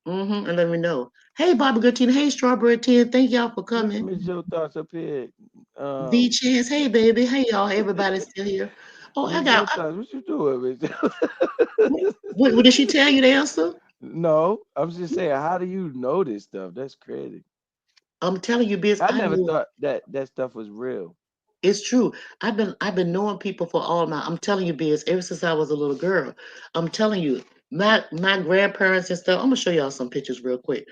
And let me know. Hey, Bobby Goodteen. Hey, Strawberry 10. Thank y'all for Look at coming. Miss Joe Thoughts up here. V Chance. Hey, baby. Hey, y'all. Everybody's still here. Oh, I Miss got. Joe Thoughts, what you doing, Miss Joe? What did she tell you the answer? No, I'm just saying, how do you know this stuff? That's crazy. I'm telling you, Biz. I I never know. thought that stuff was real. It's true. I've been knowing people for all my. I'm telling you, Biz, ever since I was a little girl. I'm telling you, my grandparents and stuff. I'm gonna show y'all some pictures real quick.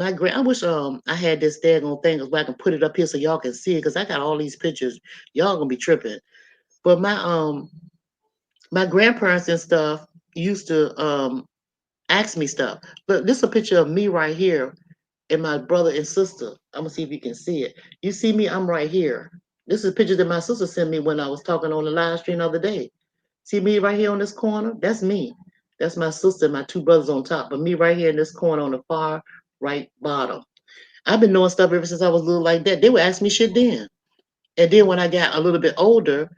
I wish I had this daggone thing where I can put it up here so y'all can see it because I got all these pictures. Y'all gonna be tripping. But my grandparents and stuff used to ask me stuff. But this is a picture of me right here and my brother and sister. I'm gonna see if you can see it. You see me? I'm right here. This is a picture that my sister sent me when I was talking on the live stream the other day. See me right here on this corner? That's me. That's my sister and my two brothers on top. But me right here in this corner on the far right bottom. I've been knowing stuff ever since I was little like that. They would ask me shit then. And then when I got a little bit older,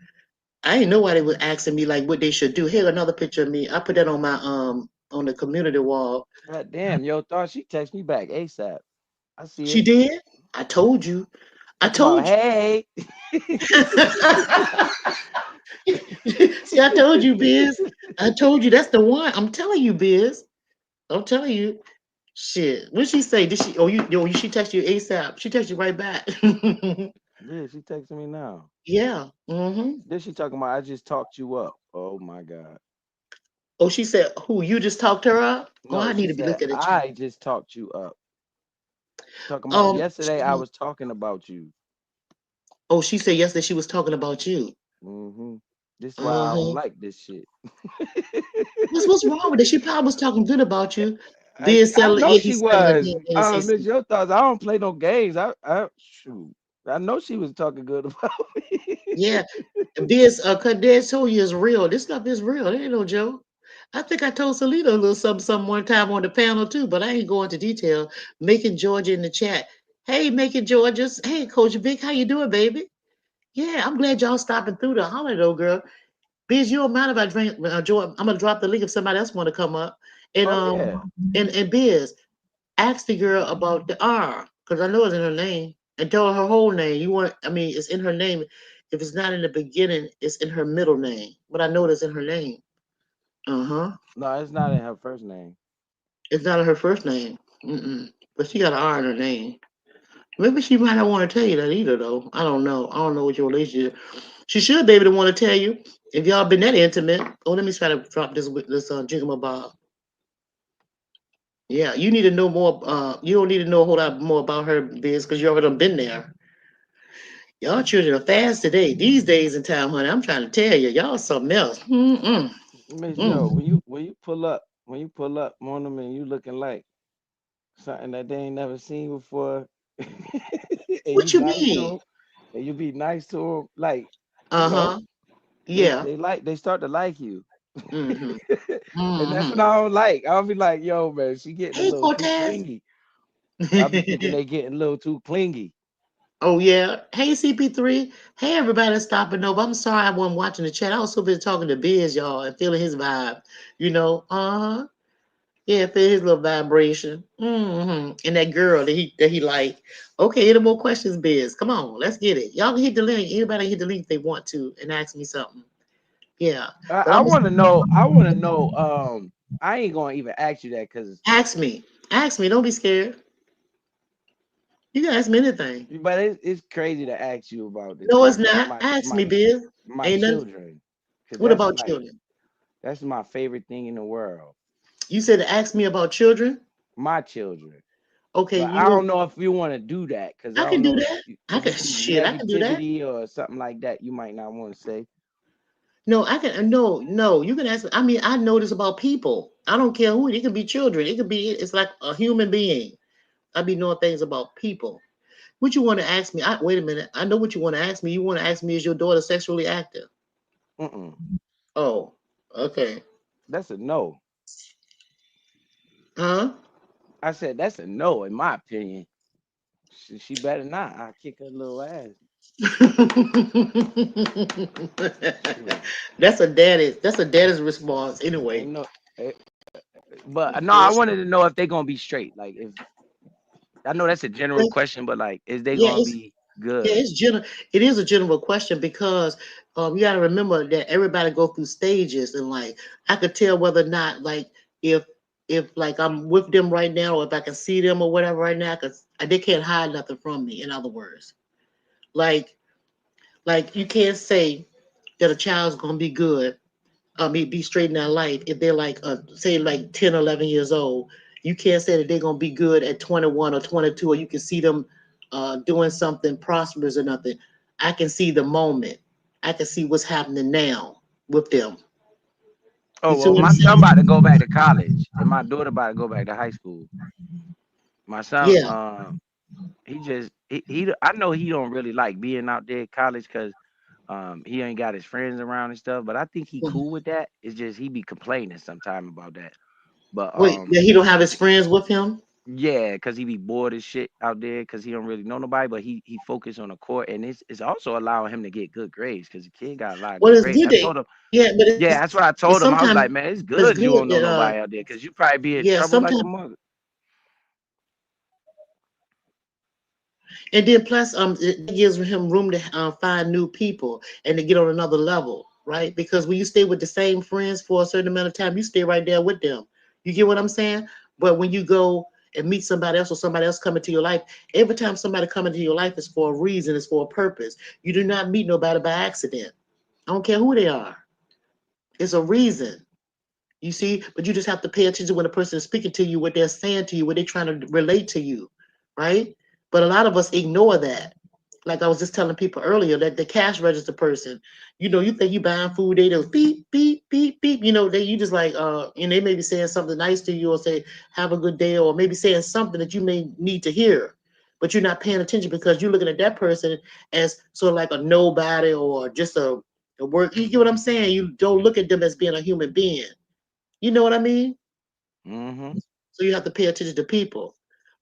I didn't know why they was asking me like what they should do. Here another picture of me. I put that on my on the community wall. God damn, yo, thought she text me back ASAP. I see She it. did. I told you. I Talking about, told you. hey. See, I told you, Biz. I told you that's the one. I'm telling you, Biz. I'm telling you. Shit. What she say? Did she? Oh, she text you ASAP. She text you right back. Yeah, she texting me now. Yeah. Mm-hmm. Then she talking about I just talked you up. Oh my God. Oh, she said, "Who you just talked her up?" Oh, No, I need she to be said looking at you. I just talked you up. Talking about yesterday I was talking about you. Oh, she said yesterday she was talking about you. Hmm. This is why I don't Uh-huh. like this shit. What's wrong with it? She probably was talking good about you. I, Being I settled, know yeah, he's she settling her was. down in I don't know CC. your thoughts. I don't play no games. I shoot. I know she was talking good about me. Yeah, this Kadesh told you is real. This stuff is real. It ain't no joke. I think I told Selena a little something one time on the panel too, but I ain't going into detail. Making Georgia in the chat. Hey, Making Georgia. Hey, Coach Vic, how you doing, baby? Yeah, I'm glad y'all stopping through the holiday, though, girl. Biz, you don't mind if I drink? I'm gonna drop the link if somebody else want to come up. And Oh yeah. and Biz, ask the girl about the R because I know it's in her name, and tell her her whole name. You want? I mean, it's in her name. If it's not in the beginning, it's in her middle name. But I know it's in her name. Uh huh. No, it's not in her first name. It's not in her first name. Mm-mm. But she got an R in her name. Maybe she might not want to tell you that either, though. I don't know. I don't know what your relationship. She should be able to want to tell you if y'all been that intimate. Oh, let me try to drop this jiggle bob. Yeah, you need to know more. You don't need to know a whole lot more about her biz because you already done been there. Y'all children are fast today. These days in town, honey. I'm trying to tell you, y'all something else. Mm-mm. Miss Yo, Mm. when you pull up on them and you looking like something that they ain't never seen before, and you What you nice to mean? them, and you be nice to them, like you know, Uh-huh. Yeah. they start to like you. Mm-hmm. And that's what Mm-hmm. I don't like. I'll be like, yo, man, she getting a Hey, little too Cortez. clingy. I'll be thinking they getting a little too clingy. Oh yeah. Hey CP3. Hey everybody stopping over. I'm sorry I wasn't watching the chat. I was so busy talking to Biz, y'all, and feeling his vibe. You know, uh-huh. Yeah, feel his little vibration. And that girl that he like. Okay, any more questions, Biz? Come on, let's get it. Y'all can hit the link. Anybody hit the link if they want to and ask me something. Yeah. But I I'm want to gonna know. I want to know. I ain't gonna even ask you that because, ask me. Ask me. Don't be scared. You can ask me anything. but it's crazy to ask you about the No, it's thing not. my Ask my me, Biz. my Ain't nothing. children, because What about children? that's my favorite thing in the world. You said to ask me about children. My children. Okay, But you I don't want know if you want to do that because I I don't can do know if that. I if can it could be shit, I can do that. negativity or something like that. You might not want to say. No, I can no, you can ask me. I mean, I know this about people. I don't care who it can be children. It could be it's like a human being. I be knowing things about people. What you want to ask me? Wait a minute. I know what you want to ask me. You want to ask me is your daughter sexually active? Mm-mm. Oh, okay. That's a no. Huh? I said that's a no in my opinion. She better not. I kick her little ass. Shoot. That's a daddy's response anyway. Ain't no. eh, But no, I Yes. wanted to know if they gonna be straight. Like if I know that's a general question, but like, is they Yeah, gonna be yeah, good? it's general. It is a general question because you got to remember that everybody go through stages, and like I could tell whether or not like if like I'm with them right now, or if I can see them or whatever right now, because they can't hide nothing from me. In other words, like you can't say that a child's gonna be good, be straight in their life if they're like say like 10, 11 years old. You can't say that they're gonna be good at 21 or 22, or you can see them doing something prosperous or nothing. I can see the moment. I can see what's happening now with them. You Oh see well, what I'm my son saying? about to go back to college, and my daughter about to go back to high school. My son, Yeah. I know he don't really like being out there at college because he ain't got his friends around and stuff. But I think he cool with that. It's just he be complaining sometime about that. But Wait, yeah, he don't have his friends with him. yeah, because he be bored as shit out there because he don't really know nobody. But he focused on the court, and it's also allowing him to get good grades because the kid got a lot of Well, good it's grades. good I that told him, yeah, yeah, that's what I but told him. I was sometimes like, man, it's it's good you good don't know that nobody out there because you probably be in yeah, trouble like a sometimes. mother. And then plus, it gives him room to find new people and to get on another level, right? Because when you stay with the same friends for a certain amount of time, you stay right there with them. You get what I'm saying? But when you go and meet somebody else or somebody else come into your life, every time somebody come into your life is for a reason, it's for a purpose. You do not meet nobody by accident. I don't care who they are. It's a reason. You see, but you just have to pay attention when a person is speaking to you, what they're saying to you, what they're trying to relate to you, right? But a lot of us ignore that. Like I was just telling people earlier, that the cash register person, you think you buying food, they just beep, beep, beep, beep. You just like, and they may be saying something nice to you or say, have a good day, or maybe saying something that you may need to hear, but you're not paying attention because you're looking at that person as sort of like a nobody or just a work. You get what I'm saying? You don't look at them as being a human being. You know what I mean? Mm-hmm. So you have to pay attention to people.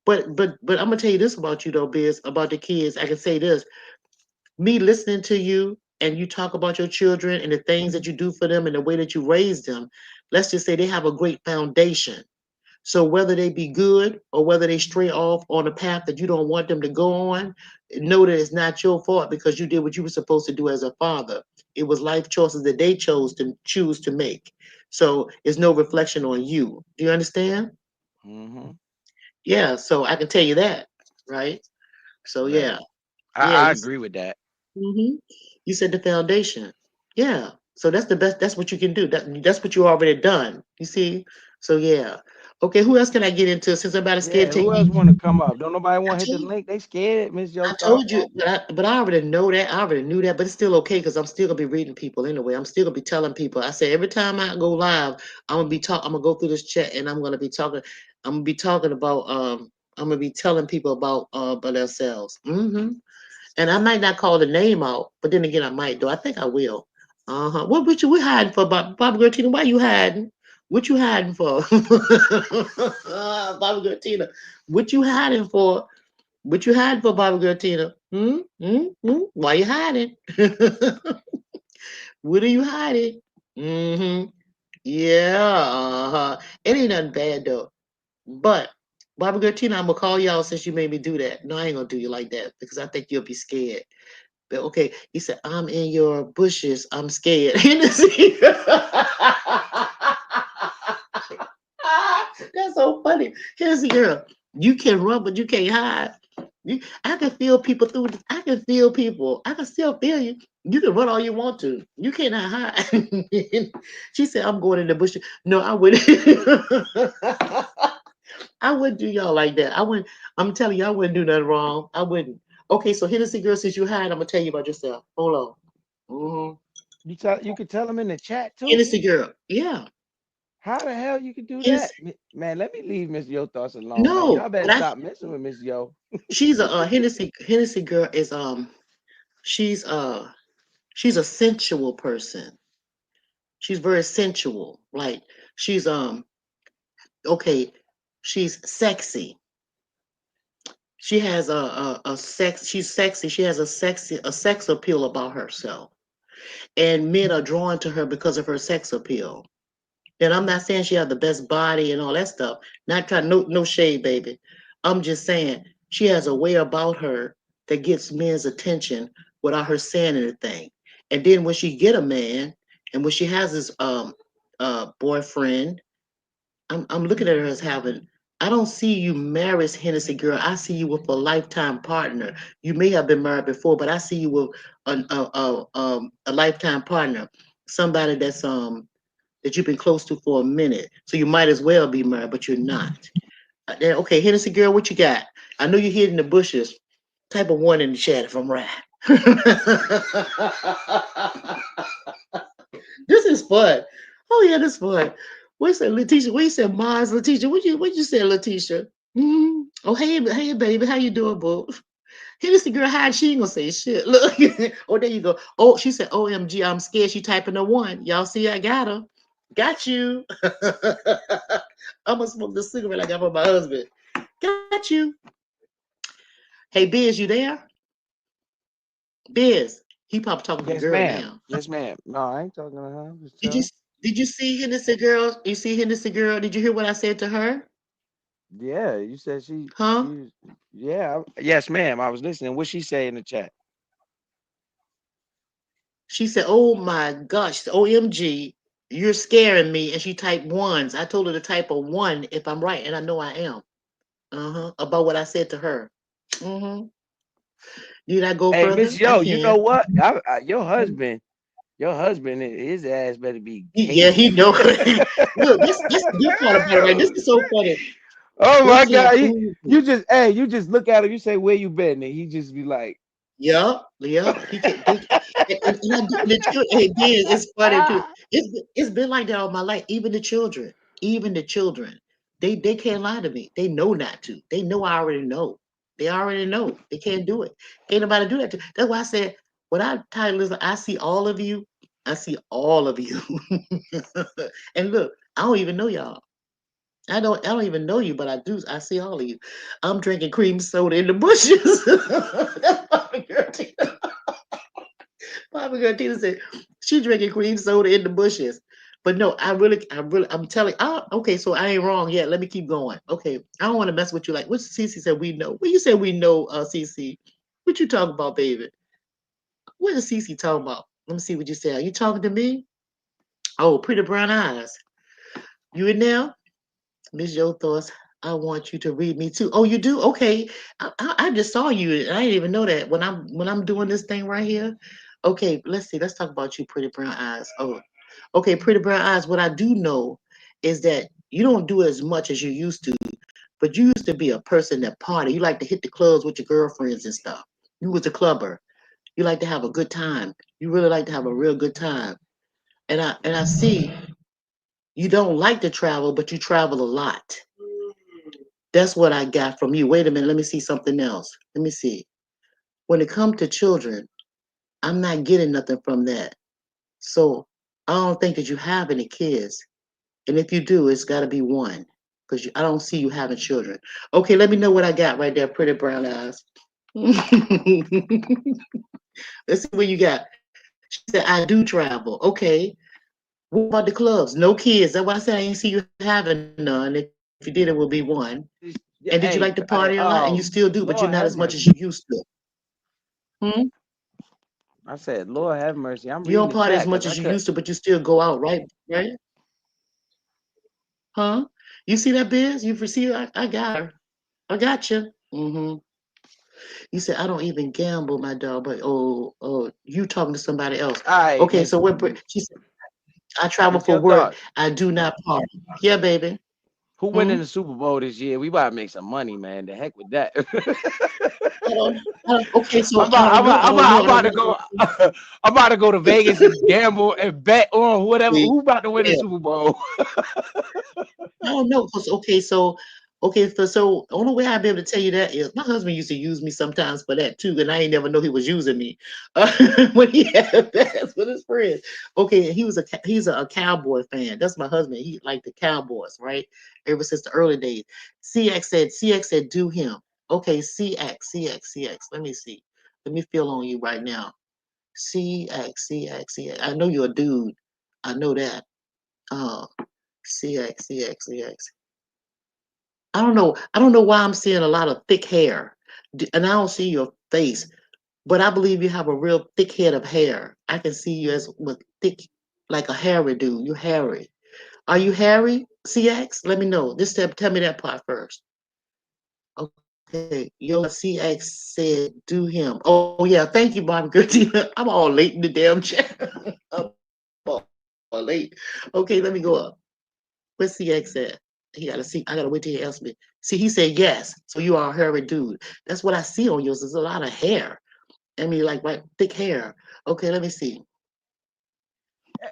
But I'm gonna tell you this about you though, Biz, about the kids. I can say this. Me listening to you and you talk about your children and the things that you do for them and the way that you raise them, let's just say they have a great foundation. So whether they be good or whether they stray off on a path that you don't want them to go on, know that it's not your fault because you did what you were supposed to do as a father. It was life choices that they choose to make. So it's no reflection on you. Do you understand? Mm-hmm. Yeah. So I can tell you that, right? So Right. yeah, yeah. I agree with that. Mhm. You said the foundation. Yeah. So that's the best. That's what you can do. That's what you already done. You see. So yeah. Okay. Who else can I get into since everybody's scared Yeah, to take who me? else want to come up? Don't nobody I want to hit the told link. They scared, Miss Yo I thought. told you, but I already know that. I already knew that, but it's still okay because I'm still gonna be reading people anyway. I'm still gonna be telling people. I say every time I go live, I'm gonna go through this chat and I'm gonna be talking. I'm gonna be talking about. I'm gonna be telling people about themselves. And I might not call the name out, but then again, I might do. I think I will. What you we hiding for, Bobby Gertina? Why you hiding? What you hiding for, Bobby Gertina? What you hiding for? What you hiding for, Bobby Gertina? Why you hiding? What are you hiding? Mm-hmm. Yeah. It ain't nothing bad though. But Bobby Gertina, I'm gonna call y'all since you made me do that. No, I ain't gonna do you like that because I think you'll be scared. But okay, he said, I'm in your bushes. I'm scared. Hennessy. That's so funny. Here's the girl. You can run, but you can't hide. I can feel people through. I can feel people. I can still feel you. You can run all you want to. You cannot hide. She said, I'm going in the bushes. No, I wouldn't. I wouldn't do y'all like that. I wouldn't. I'm telling you, I wouldn't do nothing wrong. I wouldn't. Okay, so Hennessy girl, since you hide, I'm gonna tell you about yourself. Hold on. Mm-hmm. You could tell them in the chat too. Hennessy girl, yeah. How the hell you could do that? Hennessy, Man, let me leave Miss Yo thoughts alone, man. no, Y'all better but stop messing with Miss Yo. she's a Hennessy girl is she's she's a sensual person. She's very sensual. Like she's okay, she's sexy. She has a sex. She's sexy. She has a sex appeal about herself, and men are drawn to her because of her sex appeal. And I'm not saying she has the best body and all that stuff. Not trying no shade, baby. I'm just saying she has a way about her that gets men's attention without her saying anything. And then when she get a man, and when she has this boyfriend, I'm looking at her as having. I don't see you married, Hennessy girl. I see you with a lifetime partner. You may have been married before, but I see you with a lifetime partner, somebody that you've been close to for a minute. So you might as well be married, but you're not. Okay, Hennessy girl, what you got? I know you're hid in the bushes. Type of one in the chat if I'm right. This is fun. Oh yeah, this is fun. What you said, Letitia? What you said, Mars, Letitia? What you said, Letitia? Oh hey baby, how you doing, boo? Hennessy girl, hide. She ain't gonna say shit. Look. Oh, there you go. Oh, she said, OMG, I'm scared. She typing a one. Y'all see, I got her. Got you. I'm gonna smoke the cigarette I got from my husband. Got you. Hey, Biz, you there? Biz. He probably talking to the Yes, girl ma'am. now. Yes, ma'am. No, I ain't talking to her. I'm just Did you telling. did you see Hennessy girl? You see Hennessy girl? Did you hear what I said to her? Yeah, you said Huh? yeah. Yes, ma'am. I was listening. What she say in the chat? She said, "Oh my gosh, OMG, you're scaring me." And she typed ones. I told her to type a one if I'm right, and I know I am. About what I said to her. Mm-hmm. Need I go Hey, Miss further? I Yo, you know can. what? Your husband, his ass better be Yeah, caged. he know. Look, this the good part about it, right? This is so funny. Oh This my is how God. cool. You just look at him, you say, where you been? And he just be like, Yup, yup. He can. They, and I do the children. Hey, Ben, it's funny too. ah. It's been like that all my life. Even the children, they can't lie to me. They know not to. They know I already know. They already know they can't do it. Can't nobody do that. That's why I said when I title is I see all of you. I see all of you. And look, I don't even know y'all. I don't even know you, but I do. I see all of you. I'm drinking cream soda in the bushes. That's Bobby girl Tina. Bobby girl Tina said she drinking cream soda in the bushes. But no, I'm telling. Okay, so I ain't wrong yet. Let me keep going. Okay, I don't want to mess with you. Like what Cece said, we know. Well, you said we know, Cece. What you talking about, baby? What is Cece talking about? Let me see what you said. Are you talking to me? Oh, pretty brown eyes. You in there? Miss Yo thoughts. I want you to read me too. Oh, you do? Okay. I just saw you. I didn't even know that when I'm doing this thing right here. Okay, let's see. Let's talk about you, pretty brown eyes. Oh, okay, pretty brown eyes. What I do know is that you don't do as much as you used to, but you used to be a person that party. You like to hit the clubs with your girlfriends and stuff. You was a clubber. You like to have a good time. You really like to have a real good time. And I see you don't like to travel, but you travel a lot. That's what I got from you. Wait a minute, let me see something else. Let me see. When it comes to children, I'm not getting nothing from that. So I don't think that you have any kids. And if you do, it's got to be one because I don't see you having children. Okay, let me know what I got right there, pretty brown eyes. Let's see what you got. She said, I do travel. Okay. What about the clubs? No kids. That's why I said I ain't see you having none. If you did, it will be one. And did you like to party a lot? And you Hey, still do, but you're not as much as Lord you have used to. mercy. Hmm? I said, Lord have mercy. I'm You don't reading the party as chat much because I as you could. used to, but you still go out, right? Right? Huh? You see that, Biz? You see, I got her. I got you. You said I don't even gamble, my dog, but oh, you talking to somebody else? All right, Okay, so she said I travel Miss for Your work. Thought. I do not party. Yeah, baby. Who Hmm? winning the Super Bowl this year? We about to make some money, man. The heck with that. I don't. Okay, so I don't know. I'm I about don't to know. go. I'm about to go to Vegas and gamble and bet on whatever. See, Who about to win the yeah. Super Bowl? I don't know, cause so only way I'd be able to tell you that is my husband used to use me sometimes for that too, and I ain't never know he was using me when he had bass with his friends. Okay, he's a cowboy fan. That's my husband. He liked the Cowboys, right? Ever since the early days. CX said do him. Okay, CX. Let me see. Let me feel on you right now. CX. I know you're a dude. I know that. Uh, CX. I don't know. I don't know why I'm seeing a lot of thick hair, and I don't see your face, but I believe you have a real thick head of hair. I can see you as with thick, like a hairy dude. You're hairy. Are you hairy, CX? Let me know. Just tell me that part first. Okay, your CX said do him. Oh yeah, thank you, Bobby Gertina. I'm all late in the damn chat. I'm all late. Okay, let me go up. What's CX at? He gotta see. I gotta wait till he asks me. See, he said yes. So you are a hairy dude. That's what I see on yours. There's a lot of hair. I mean, like right, thick hair. Okay, let me see.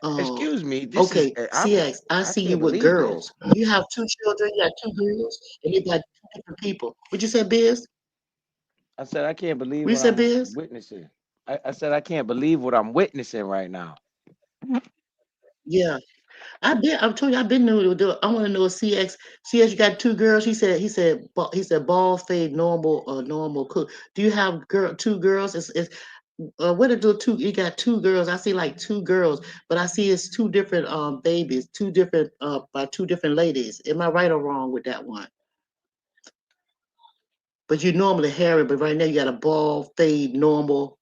Uh, Excuse me. This is okay, CX. I I see you can't with believe this. girls. You have two children. You got two girls, and you got two different people. What you said, Biz? I said I can't believe What you what said, I'm Biz? witnessing. I said I can't believe what I'm witnessing right now. Yeah, I'm telling you, I've been new to do it. I want to know if CX, you got two girls. He said ball fade normal or normal cook. Do you have two girls? What it do two? You got two girls. I see like two girls, but I see it's two different babies, two different by two different ladies. Am I right or wrong with that one? But you normally hairy, but right now you got a ball fade normal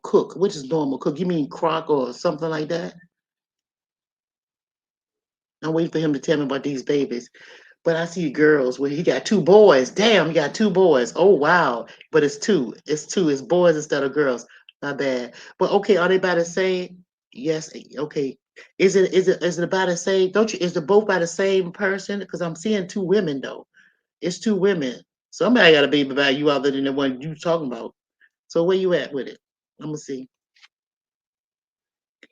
cook. Which is normal cook? You mean croc or something like that? I'm waiting for him to tell me about these babies. But I see girls where he got two boys. Damn, he got two boys. Oh wow. But it's two. It's two. It's boys instead of girls. Not bad. But okay, are they about the same? Yes. Okay. Is it about the same? Don't you is it both by the same person? Because I'm seeing two women though. It's two women. Somebody got a baby by you other than the one you talking about. So where you at with it? I'm gonna see.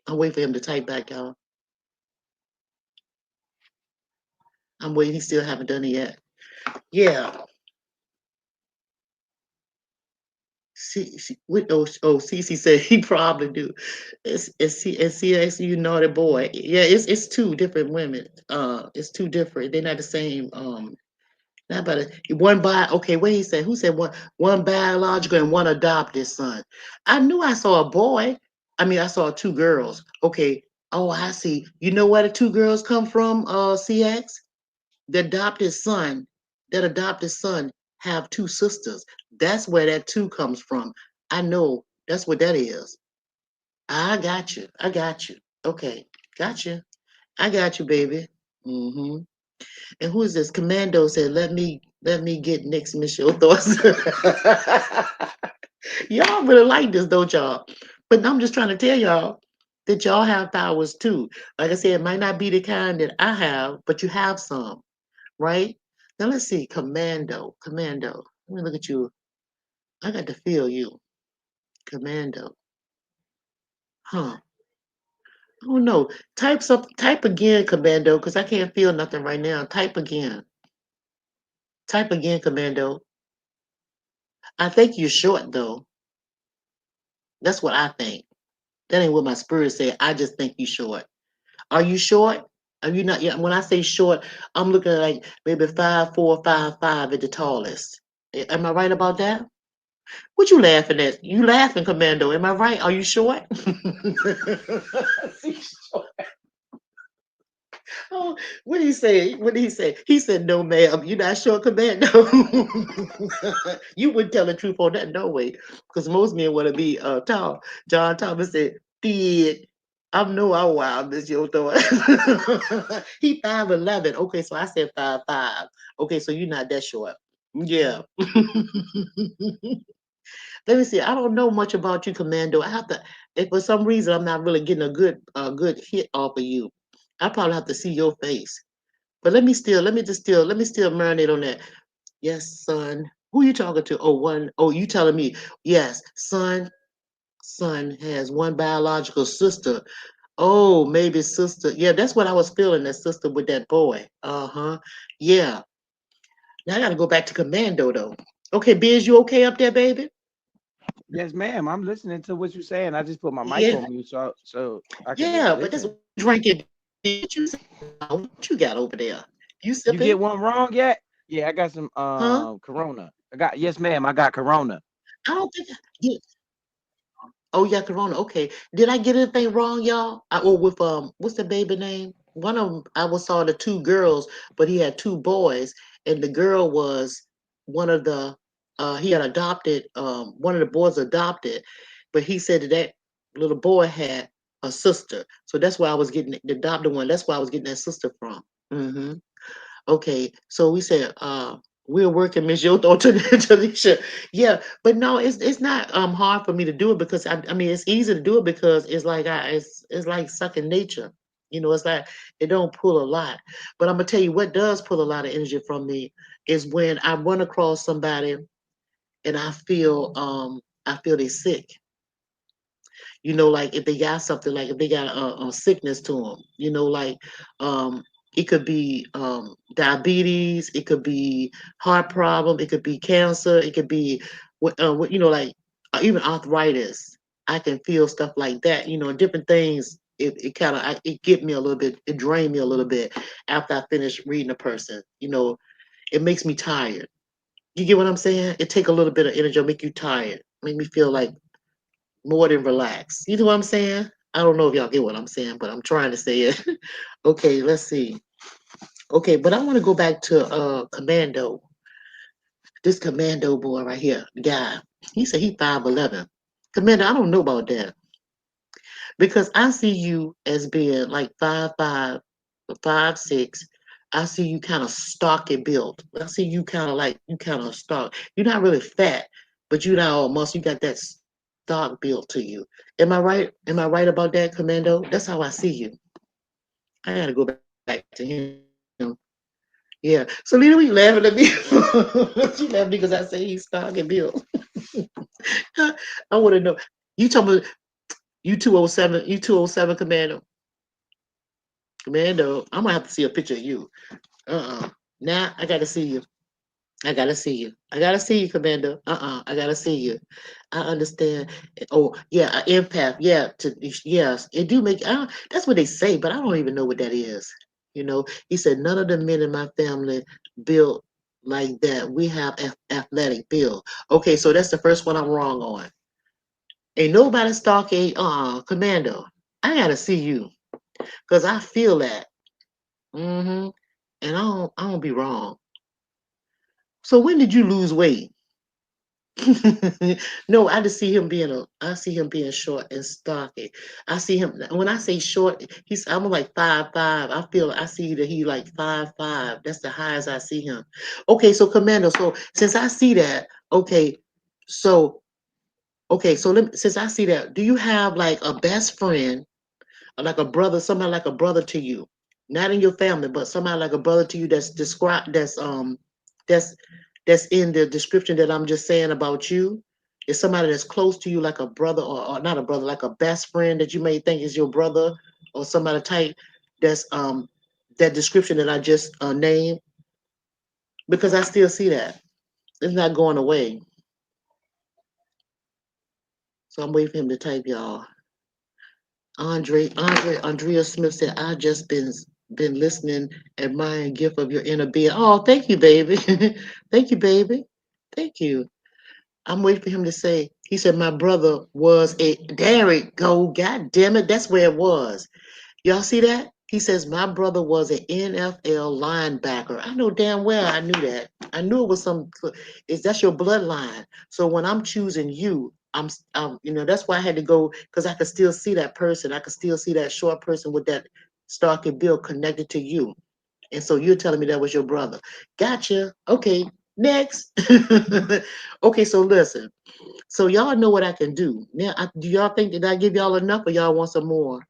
I'm waiting for him to type back, y'all. I'm waiting. He still haven't done it yet. Yeah. Cece said he probably do. It's you naughty boy. Yeah, it's two different women. It's two different. They're not the same. Not about one by. Okay, what he said? Who said one biological and one adopted son? I knew I saw a boy. I mean, I saw two girls. Okay. Oh, I see. You know where the two girls come from? CX. The adopted son, that adopted son have two sisters. That's where that two comes from. I know that's what that is. I got you. I got you. Okay. Got you. I got you, baby. Hmm. And who is this? Commando said, let me get Nick's Michelle thoughts. Y'all really like this, don't y'all? But I'm just trying to tell y'all that y'all have powers too. Like I said, it might not be the kind that I have, but you have some. Right? Now let's see, Commando, Commando. Let me look at you. I got to feel you, Commando. Huh? I don't know. Type again, Commando, because I can't feel nothing right now. Type again. Type again, Commando. I think you're short though. That's what I think. That ain't what my spirit said. I just think you're short. Are you short? Are you not? Yeah. When I say short, I'm looking at like maybe 5'4", 5'5" at the tallest. Am I right about that? What you laughing at? You laughing, Commando? Am I right? Are you short? Oh, what did he say? What did he say? He said, "No, ma'am, you're not short, Commando." You wouldn't tell the truth on that, no way, because most men want to be tall. John Thomas said, "Did I know I wild this your thought?" He 5'11". Okay, so I said 5'5". Okay, so you're not that short. Yeah. Let me see. I don't know much about you, Commando. I have to. If for some reason I'm not really getting a good hit off of you, I probably have to see your face. But let me still marinate on that. Yes, son. Who you talking to? Oh, one. Oh, you telling me? Yes, son. Son has one biological sister. Oh, maybe sister. Yeah, that's what I was feeling. That sister with that boy. Uh huh. Yeah. Now I got to go back to Commando though. Okay, Biz, you okay up there, baby? Yes, ma'am. I'm listening to what you're saying. I just put my mic Yeah. on mute so I can Yeah, but that's listen. drinking. What you say? What you got over there? You You get sipping? one wrong yet? Yeah, I got some Huh? Corona. I got yes, ma'am. I got Corona. I don't think. Yeah. Oh, yeah, Corona. Okay. Did I get anything wrong, y'all? With what's the baby name? One of them, saw the two girls, but he had two boys, and the girl was one of the. He had adopted. One of the boys adopted, but he said that little boy had a sister, so that's why I was getting the adopted one. That's why I was getting that sister from. Hmm. Okay, so we said we're working Miss Yoto to Tanisha. Yeah, but no, it's not hard for me to do it because I mean it's easy to do it because it's like it's like sucking nature. It's like it don't pull a lot. But I'm gonna tell you what does pull a lot of energy from me is when I run across somebody and I feel they sick. Like if they got something, like if they got a sickness to them, like um, it could be diabetes, it could be heart problem, it could be cancer, it could be like even arthritis. I can feel stuff like that, different things. It kind of it get me a little bit, it drained me a little bit after I finish reading a person. It makes me tired. You get what I'm saying? It take a little bit of energy, make you tired, make me feel like more than relax. You know what I'm saying? I don't know if y'all get what I'm saying, but I'm trying to say it. Okay, let's see. Okay, but I want to go back to Commando. This Commando boy right here, the guy. He said he 5'11". Commando, I don't know about that because I see you as being like 5'5", 5'6". I see you kind of stocky built. I see you kind of like you kind of stock. You're not really fat, but you not all muscle. You got that stock built to you. Am I right? Am I right about that, Commando? That's how I see you. I gotta go back to him. Yeah. So Lena, we laughing at me. She laughing because I say he's stock and built. I want to know. You told me you 207, you 207 Commando. Commando, I'm gonna have to see a picture of you. Now I gotta see you. I gotta see you. I gotta see you, Commander. I gotta see you. I understand. Oh, yeah, an empath. Yeah, yes, it do make. That's what they say, but I don't even know what that is. He said none of the men in my family built like that. We have athletic build. Okay, so that's the first one I'm wrong on. Ain't nobody stalking. Commando. I gotta see you because I feel that. Mm-hmm. And I don't be wrong. So when did you lose weight? No, I see him being short and stocky. I see him when I say short, I'm like 5'5". I see that he like 5'5". That's the highest I see him. Okay, so Commando, so since I see that, so since I see that, do you have like a best friend or like a brother, somebody like a brother to you? Not in your family, but somebody like a brother to you that's described that's that's in the description that I'm just saying about you. Is somebody that's close to you, like a brother or not a brother, like a best friend that you may think is your brother or somebody type that's that description that I just named? Because I still see that. It's not going away. So I'm waiting for him to type, y'all. Andrea Smith said, I just been listening, admiring gift of your inner being. Oh, thank you, baby. Thank you, baby. Thank you. I'm waiting for him to say, he said, my brother was a, there it go. God damn it. That's where it was. Y'all see that? He says, my brother was an NFL linebacker. I know damn well I knew that. I knew it was that's your bloodline. So when I'm choosing you, that's why I had to go, because I could still see that person. I could still see that short person with that stocky build connected to you. And so you're telling me that was your brother. Gotcha. Okay, next. Okay, so listen. So y'all know what I can do. Now, do y'all think that I give y'all enough or y'all want some more?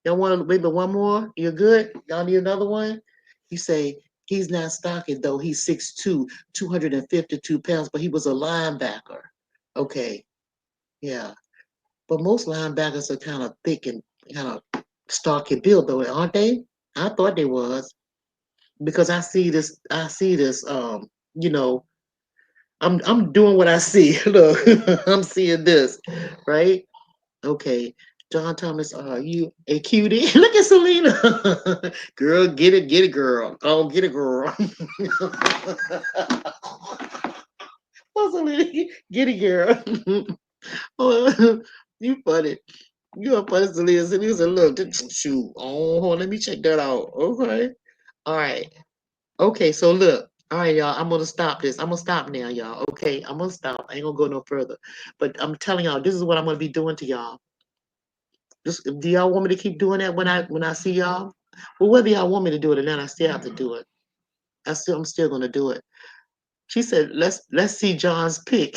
Y'all want maybe one more? You're good? Y'all need another one? You say, he's not stocky though. He's 6'2", 252 pounds, but he was a linebacker. Okay, yeah. But most linebackers are kind of thick and kind of stocky build though, aren't they? I thought they was. Because I see this, you know, I'm doing what I see. Look, I'm seeing this, right? Okay. John Thomas, are you a cutie? Look at Selena. Girl, get it, girl. Oh, get it, girl. Oh, Selena, get it, girl. Oh, you funny. You are funny, Selena. Selena said, look, shoot. Oh, hold on, let me check that out. Okay. All right. Okay, so look. All right, y'all. I'm gonna stop this. I'm gonna stop now, y'all. Okay, I'm gonna stop. I ain't gonna go no further. But I'm telling y'all, this is what I'm gonna be doing to y'all. Do y'all want me to keep doing that when I see y'all? Well, whether y'all want me to do it or not, I still have to do it. I'm still gonna do it. She said, let's see John's pick.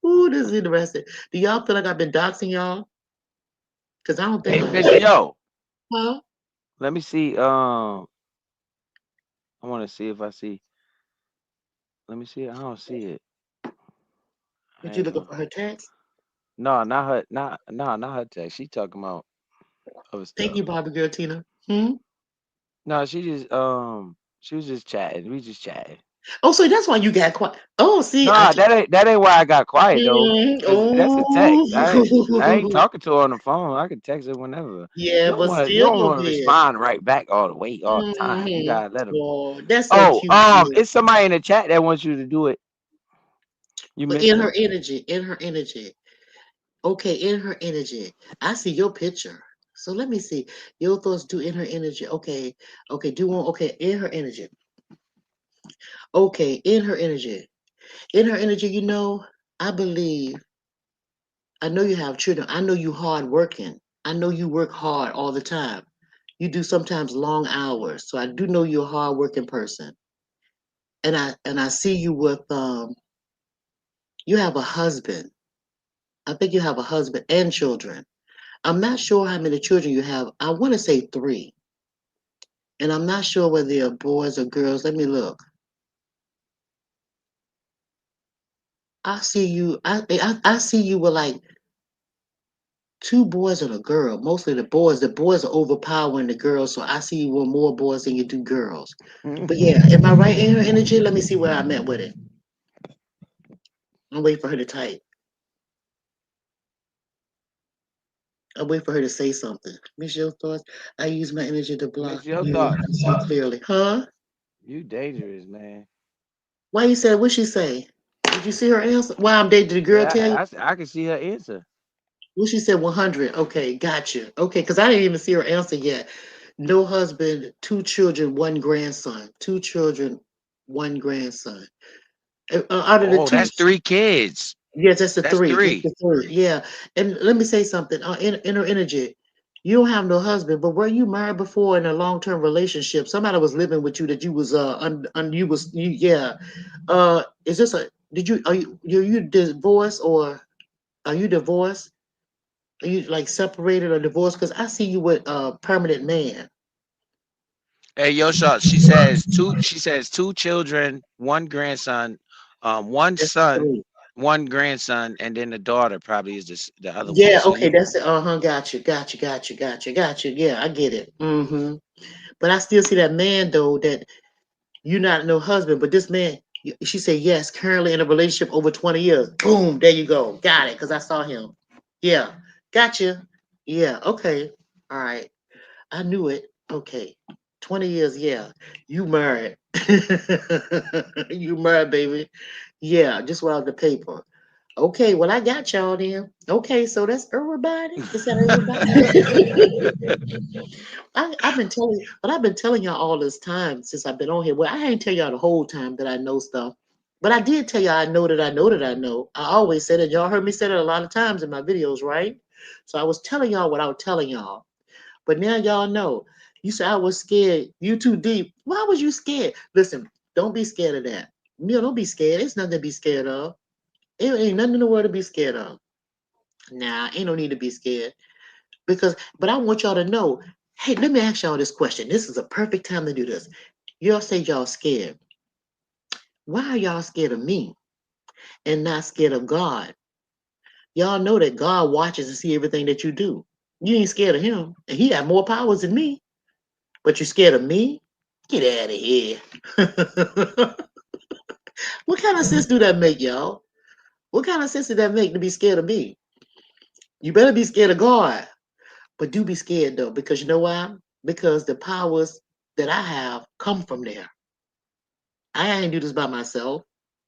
Ooh, this is interesting. Do y'all feel like I've been doxing y'all? Because I don't think Hey, I Fisher, have. yo, Huh? let me see. I want to see if I see. Let me see. I don't see it. Did I you ain't look gonna. up her text? No, not her. Not her text. She talking about other Thank stuff. you, Bobby girl Tina. Hmm? No, she was just chatting. We just chatting. Oh, so that's why you got quiet. Oh, see, No, that ain't why I got quiet though. Cause that's a text. I ain't Oh, talking to her on the phone. I can text her whenever. yeah, but You still don't a want to bit. respond right back all the time. You Hmm. gotta let them. Oh, that's so Oh, cute. Yeah. it's somebody in the chat that wants you to do it. You But missed in them. her energy, in her energy. Okay, in her energy. I see your picture. So let me see. Your thoughts do in her energy. Okay. Okay, do one. Okay, in her energy. Okay, in her energy. In her energy, I believe, I know you have children. I know you hard working. I know you work hard all the time. You do sometimes long hours. So I do know you're a hardworking person. And I see you with you have a husband. I think you have a husband and children. I'm not sure how many children you have. I want to say three. And I'm not sure whether they're boys or girls. Let me look. I see you. I see you with like two boys and a girl. Mostly the boys. The boys are overpowering the girls. So I see you with more boys than you do girls. But yeah, am I right in her energy? Let me see where I'm at with it. I'm waiting for her to type. I'm waiting for her to say something. Miss your thoughts. I use my energy to block Miss your you thoughts. so clearly. Huh? You dangerous, man. Why you said what she say? Did you see her answer? Why I'm dating? Did the girl tell you? I can see her answer. Well, she said 100. Okay, gotcha. Okay, because I didn't even see her answer yet. No husband, two children, one grandson. Two children, one grandson. Out of the Oh, two, that's 3 kids. yes, that's the That's three. That's three. the three. Yeah. And let me say something. In her energy, you don't have no husband, but were you married before in a long term relationship? Somebody was living with you that you was you was you yeah. Is this a did you are you divorced or are you divorced? Are you like separated or divorced? Because I see you with a permanent man. Hey, yo, Shaw, she says two. She says two children, one grandson, one That's the son, three. one grandson, and then the daughter probably is the other one. Yeah, So okay, you, that's it. Uh-huh, got you. Yeah, I get it. But I still see that man though that you not no husband, but this man, she said yes, currently in a relationship over 20 years. Boom, there you go. Got it, because I saw him. Yeah, gotcha. Yeah, okay. All right. I knew it. Okay. 20 years, yeah. You married. You married, baby. Yeah, just without the paper. Okay, well, I got y'all then. Okay, so that's everybody. Is that everybody? I've been telling you, but I've been telling y'all all this time since I've been on here. Well, I ain't tell y'all the whole time that I know stuff, but I did tell y'all I know that I know that I know. I always said it. Y'all heard me say it a lot of times in my videos, right? So I was telling y'all what I was telling y'all. But now y'all know. You said I was scared. You too deep. Why was you scared? Listen, don't be scared of that. No, don't be scared. It's nothing to be scared of. It ain't nothing in the world to be scared of. Nah, ain't no need to be scared. But I want y'all to know, hey, let me ask y'all this question. This is a perfect time to do this. Y'all say y'all scared. Why are y'all scared of me and not scared of God? Y'all know that God watches and see everything that you do. You ain't scared of him, and he got more powers than me. But you scared of me? Get out of here. What kind of sense do that make, y'all? What kind of sense did that make to be scared of me? You better be scared of God. But do be scared though, because you know why? Because the powers that I have come from there. I ain't do this by myself.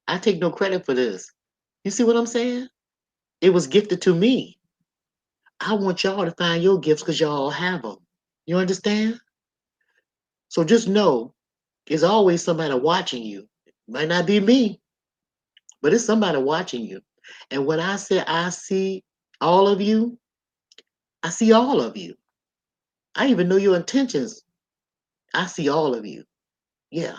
I take no credit for this. You see what I'm saying? It was gifted to me. I want y'all to find your gifts because y'all have them. You understand? So just know there's always somebody watching you. Might not be me, but it's somebody watching you. And when I say I see all of you, I see all of you. I even know your intentions. I see all of you. Yeah.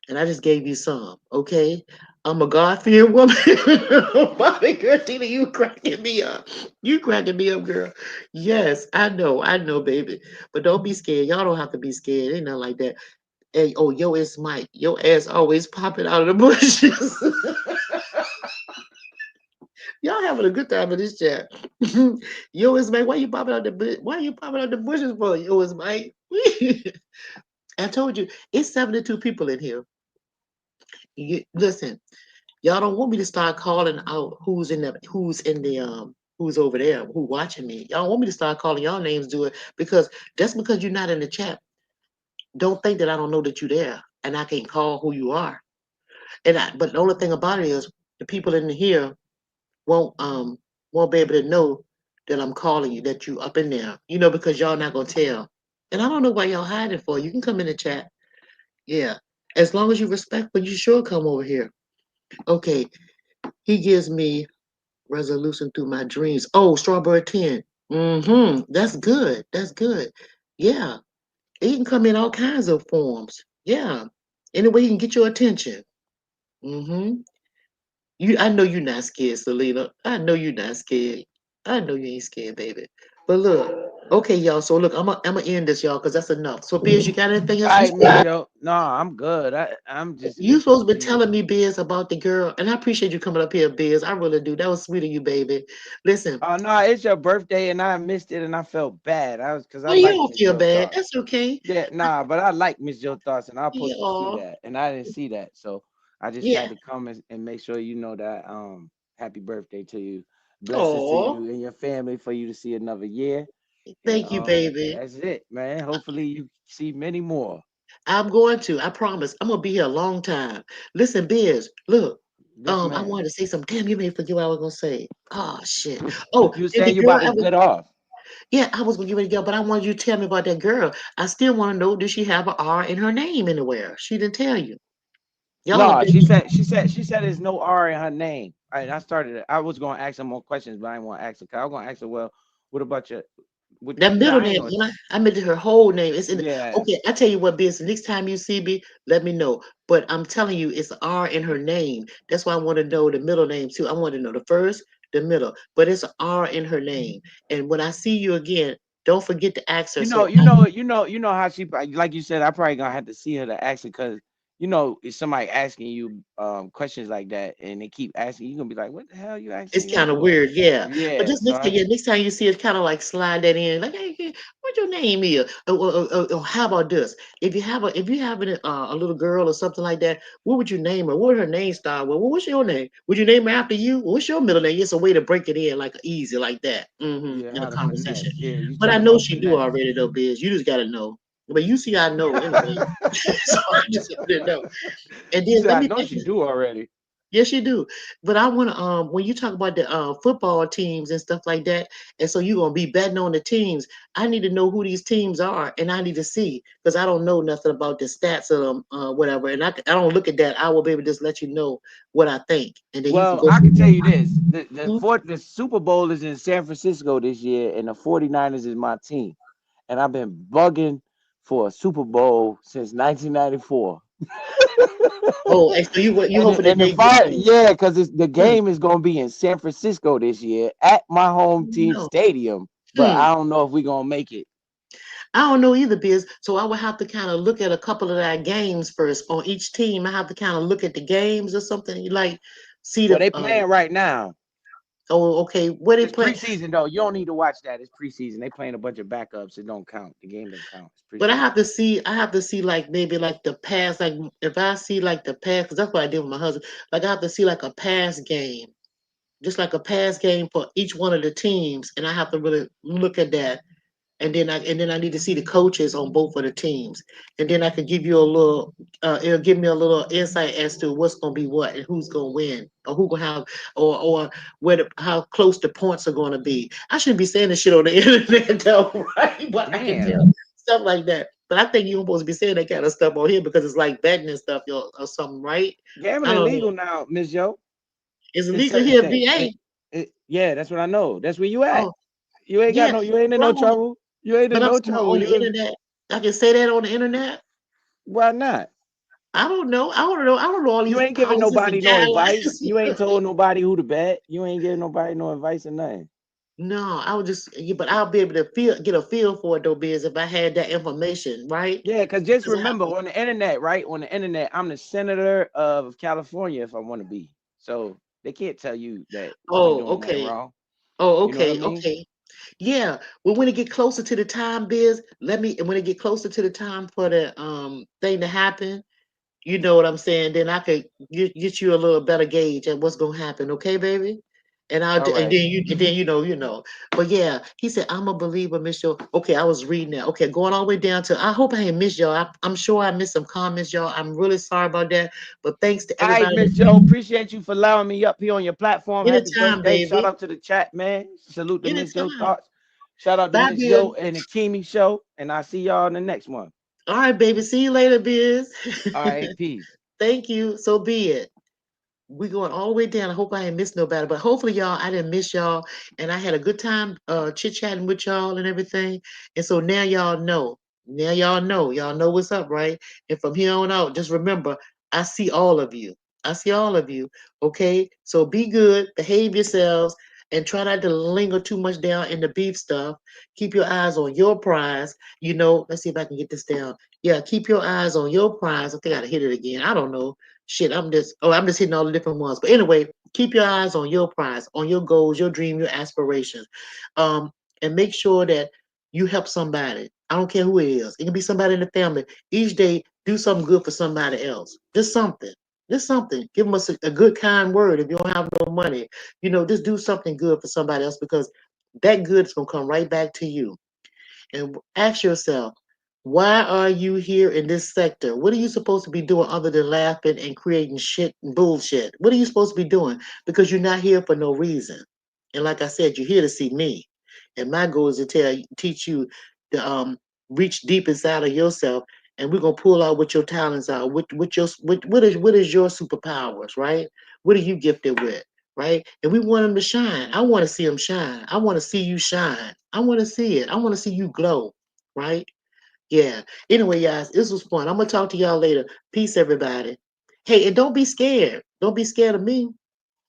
And I just gave you some, okay? I'm a God-fearing woman. Bobby girl, Tina, you cracking me up. You cracking me up, girl. Yes, I know, baby. But don't be scared. Y'all don't have to be scared. Ain't nothing like that. Hey, oh, yo, it's Mike. Your ass always popping out of the bushes. Y'all having a good time in this chat. Yo, it's Mike. Why you popping out the bushes for? Yo, it's Mike. I told you, it's 72 people in here. Listen, y'all don't want me to start calling out who's over there, who watching me. Y'all want me to start calling y'all names, do it because just because you're not in the chat, don't think that I don't know that you're there and I can't call who you are. But the only thing about it is the people in here won't be able to know that I'm calling you, that you up in there, because y'all not gonna tell. And I don't know why y'all hiding for. You can come in the chat. Yeah. As long as you respect, but you sure come over here. Okay. He gives me resolution through my dreams. Oh, strawberry 10. That's good. That's good. Yeah, he can come in all kinds of forms. Yeah, any way he can get your attention. Mm-hmm. I know you're not scared, Selena. I know you're not scared. I know you ain't scared, baby. But look, okay, y'all. So look, I'm gonna end this, y'all, because that's enough. So, Biz, you got anything All else? right, Miss Joe. No, I'm good. I'm just You listening supposed to to be you. telling me, Biz, about the girl, and I appreciate you coming up here, Biz. I really do. That was sweet of you, baby. Listen, Oh no, it's your birthday and I missed it and I felt bad. I was because I well, you like don't Miss feel Joe bad. thoughts. That's okay. Yeah, nah, but I like Miss Joe thoughts and I'm supposed to see Yeah, that. And I didn't see that. So I just yeah. had to come and make sure you know that happy birthday to you. Blessings to Oh, you and your family for you to see another year. And thank you, baby. that's it, man. Hopefully you see many more. I'm going to. I promise. I'm gonna be here a long time. Listen, Biz. Look. Yes, I ma'am. wanted to say something. Damn, you made me forget what I was gonna say. Oh shit. Oh, You were did the saying you girl about to ever? get off. Yeah, I was gonna get ready to go, but I wanted you to tell me about that girl. I still want to know. Did she have an R in her name anywhere? She didn't tell you. Y'all have No, been. she said there's no R in her name. I started it. I was gonna ask her more questions, but I didn't want to ask her. 'Cause I was gonna ask her, well, what about your what That cause middle I ain't name, gonna I meant her whole name. It's in. yeah. Okay, I tell you what, Biz. Next time you see me, let me know. But I'm telling you, it's R in her name. That's why I want to know the middle name too. I want to know the first, the middle, but it's R in her name. And when I see you again, don't forget to ask her. So, You know how she like you said. I probably gonna have to see her to ask her because if somebody asking you questions like that and they keep asking, you gonna be like, what the hell you asking it's me that kind of for? weird, yeah. But Yeah, just so I next time you see it, kind of like slide that in, like, hey, what your name is? Or how about this? If you have a little girl or something like that, what would you name her? What would her name start with? Well, what's your name? Would you name her after you? What's your middle name? It's a way to break it in, like easy, like that, yeah, in a how to conversation. finesse. Yeah, you But I talking know about she do finesse. already, though, Biz. You just gotta know. But you see, I know anyway. So I just want to know. And She then said, let I me know think. she do already. Yes, you do. But I want to when you talk about the football teams and stuff like that, and so you're gonna be betting on the teams. I need to know who these teams are, and I need to see because I don't know nothing about the stats of them, whatever. And I don't look at that. I will be able to just let you know what I think, and then you can Well, go I from can tell there. you this. The Mhm. fourth the Super Bowl is in San Francisco this year, and the 49ers is my team. And I've been bugging for a Super Bowl since 1994. Oh, and so you And hoping that the they get fire, to it. yeah, because the Hmm. game is gonna be in San Francisco this year at my home team No. stadium. But Hmm. I don't know if we're gonna make it. I don't know either, Biz. So I would have to kind of look at a couple of their games first on each team. I have to kind of look at the games or something. You like see Well, the they playing right now. oh, okay. Where they It's play? preseason though. You don't need to watch that. It's preseason. They playing a bunch of backups. It don't count. The game don't count. It's But preseason. I have to see like maybe like the past, like if I see like the past, because that's what I did with my husband. Like I have to see like a past game, just like a past game for each one of the teams, and I have to really look at that. And then I need to see the coaches on both of the teams, and then I could give you a little. It'll give me a little insight as to what's gonna be what and who's gonna win or who gonna have or how close the points are gonna be. I shouldn't be saying this shit on the internet though, right? But I can Damn. tell stuff like that. But I think you're supposed to be saying that kind of stuff on here because it's like betting and stuff or something, right? I Gambling don't know. legal now, Miss Joe. It's In illegal certain here, states. VA. Yeah, that's what I know. That's where you at. Oh, You ain't got yeah. no. You ain't in But I no want, trouble. You ain't in but I'm no saying trouble. on the You in, internet. I can say that on the internet. why not? I don't know. I don't know. I don't know all You these ain't giving policies and nobody no guidelines. advice. You ain't told nobody who to bet. You ain't giving nobody no advice or nothing. No, I would just, yeah, but I'll be able to get a feel for it though, Biz, if I had that information, right? Yeah, because just 'Cause remember on the internet, right? On the internet, I'm the senator of California if I want to be. So they can't tell you that we oh, doing nothing okay. wrong. Oh, You know what I okay, mean? okay. Yeah. Well, when it get closer to the time, Biz, when it get closer to the time for the thing to happen, you know what I'm saying? Then I could get you a little better gauge at what's gonna happen. Okay, baby? All And right. then you know. But yeah, he said, I'm a believer, Miss Yo. Okay, I was reading that. Okay, going all the way down to I hope I ain't missed y'all. I'm sure I missed some comments, y'all. I'm really sorry about that. But thanks to All right, everybody. Miss Joe. Appreciate you for allowing me up here on your platform. Happy Anytime, birthday. Shout baby. out to the chat, man. Salute to Miss Joe Anytime. Thoughts. Shout out to Bye, Miss Biz. Joe and the Kimi Show. And I'll see y'all in the next one. All right, baby. See you later, Biz. All right, peace. Thank you. So be it. we going all the way down. I hope I ain't missed nobody, but hopefully y'all, I didn't miss y'all, and I had a good time chit-chatting with y'all and everything. And so now y'all know. Now y'all know what's up, right? And from here on out, just remember, I see all of you. I see all of you. Okay? So be good, behave yourselves, and try not to linger too much down in the beef stuff. Keep your eyes on your prize. You know, let's see if I can get this down. Yeah, keep your eyes on your prize. I think I gotta hit it again. I don't know. Shit, I'm just hitting all the different ones. But anyway, keep your eyes on your prize, on your goals, your dream, your aspirations. Um, and make sure that you help somebody. I don't care who it is. It can be somebody in the family. Each day, do something good for somebody else. Just something. Just something. Give them a good, kind word. If you don't have no money, you know, just do something good for somebody else, because that good is gonna come right back to you. And ask yourself, why are you here in this sector? What are you supposed to be doing other than laughing and creating shit and bullshit? What are you supposed to be doing? Because you're not here for no reason. And like I said, you're here to see me. And my goal is to teach you to reach deep inside of yourself, and we're gonna pull out what your talents are. What is your superpowers, right? What are you gifted with? Right? And we want them to shine. I want to see them shine. I want to see you shine. I want to see it. I want to see you glow. Right? Yeah. Anyway, guys, this was fun. I'm gonna talk to y'all later. Peace, everybody. Hey, and don't be scared. Don't be scared of me.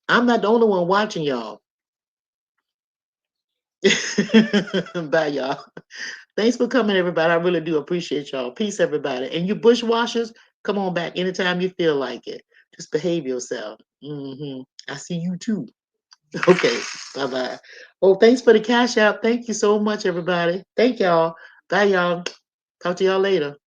I'm not the only one watching y'all. Bye, y'all. Thanks for coming, everybody. I really do appreciate y'all. Peace, everybody. And you bushwashers, come on back anytime you feel like it. Just behave yourself. I see you too. Okay. Bye bye. Oh, thanks for the cash out. Thank you so much, everybody. Thank y'all. Bye, y'all. Talk to y'all later.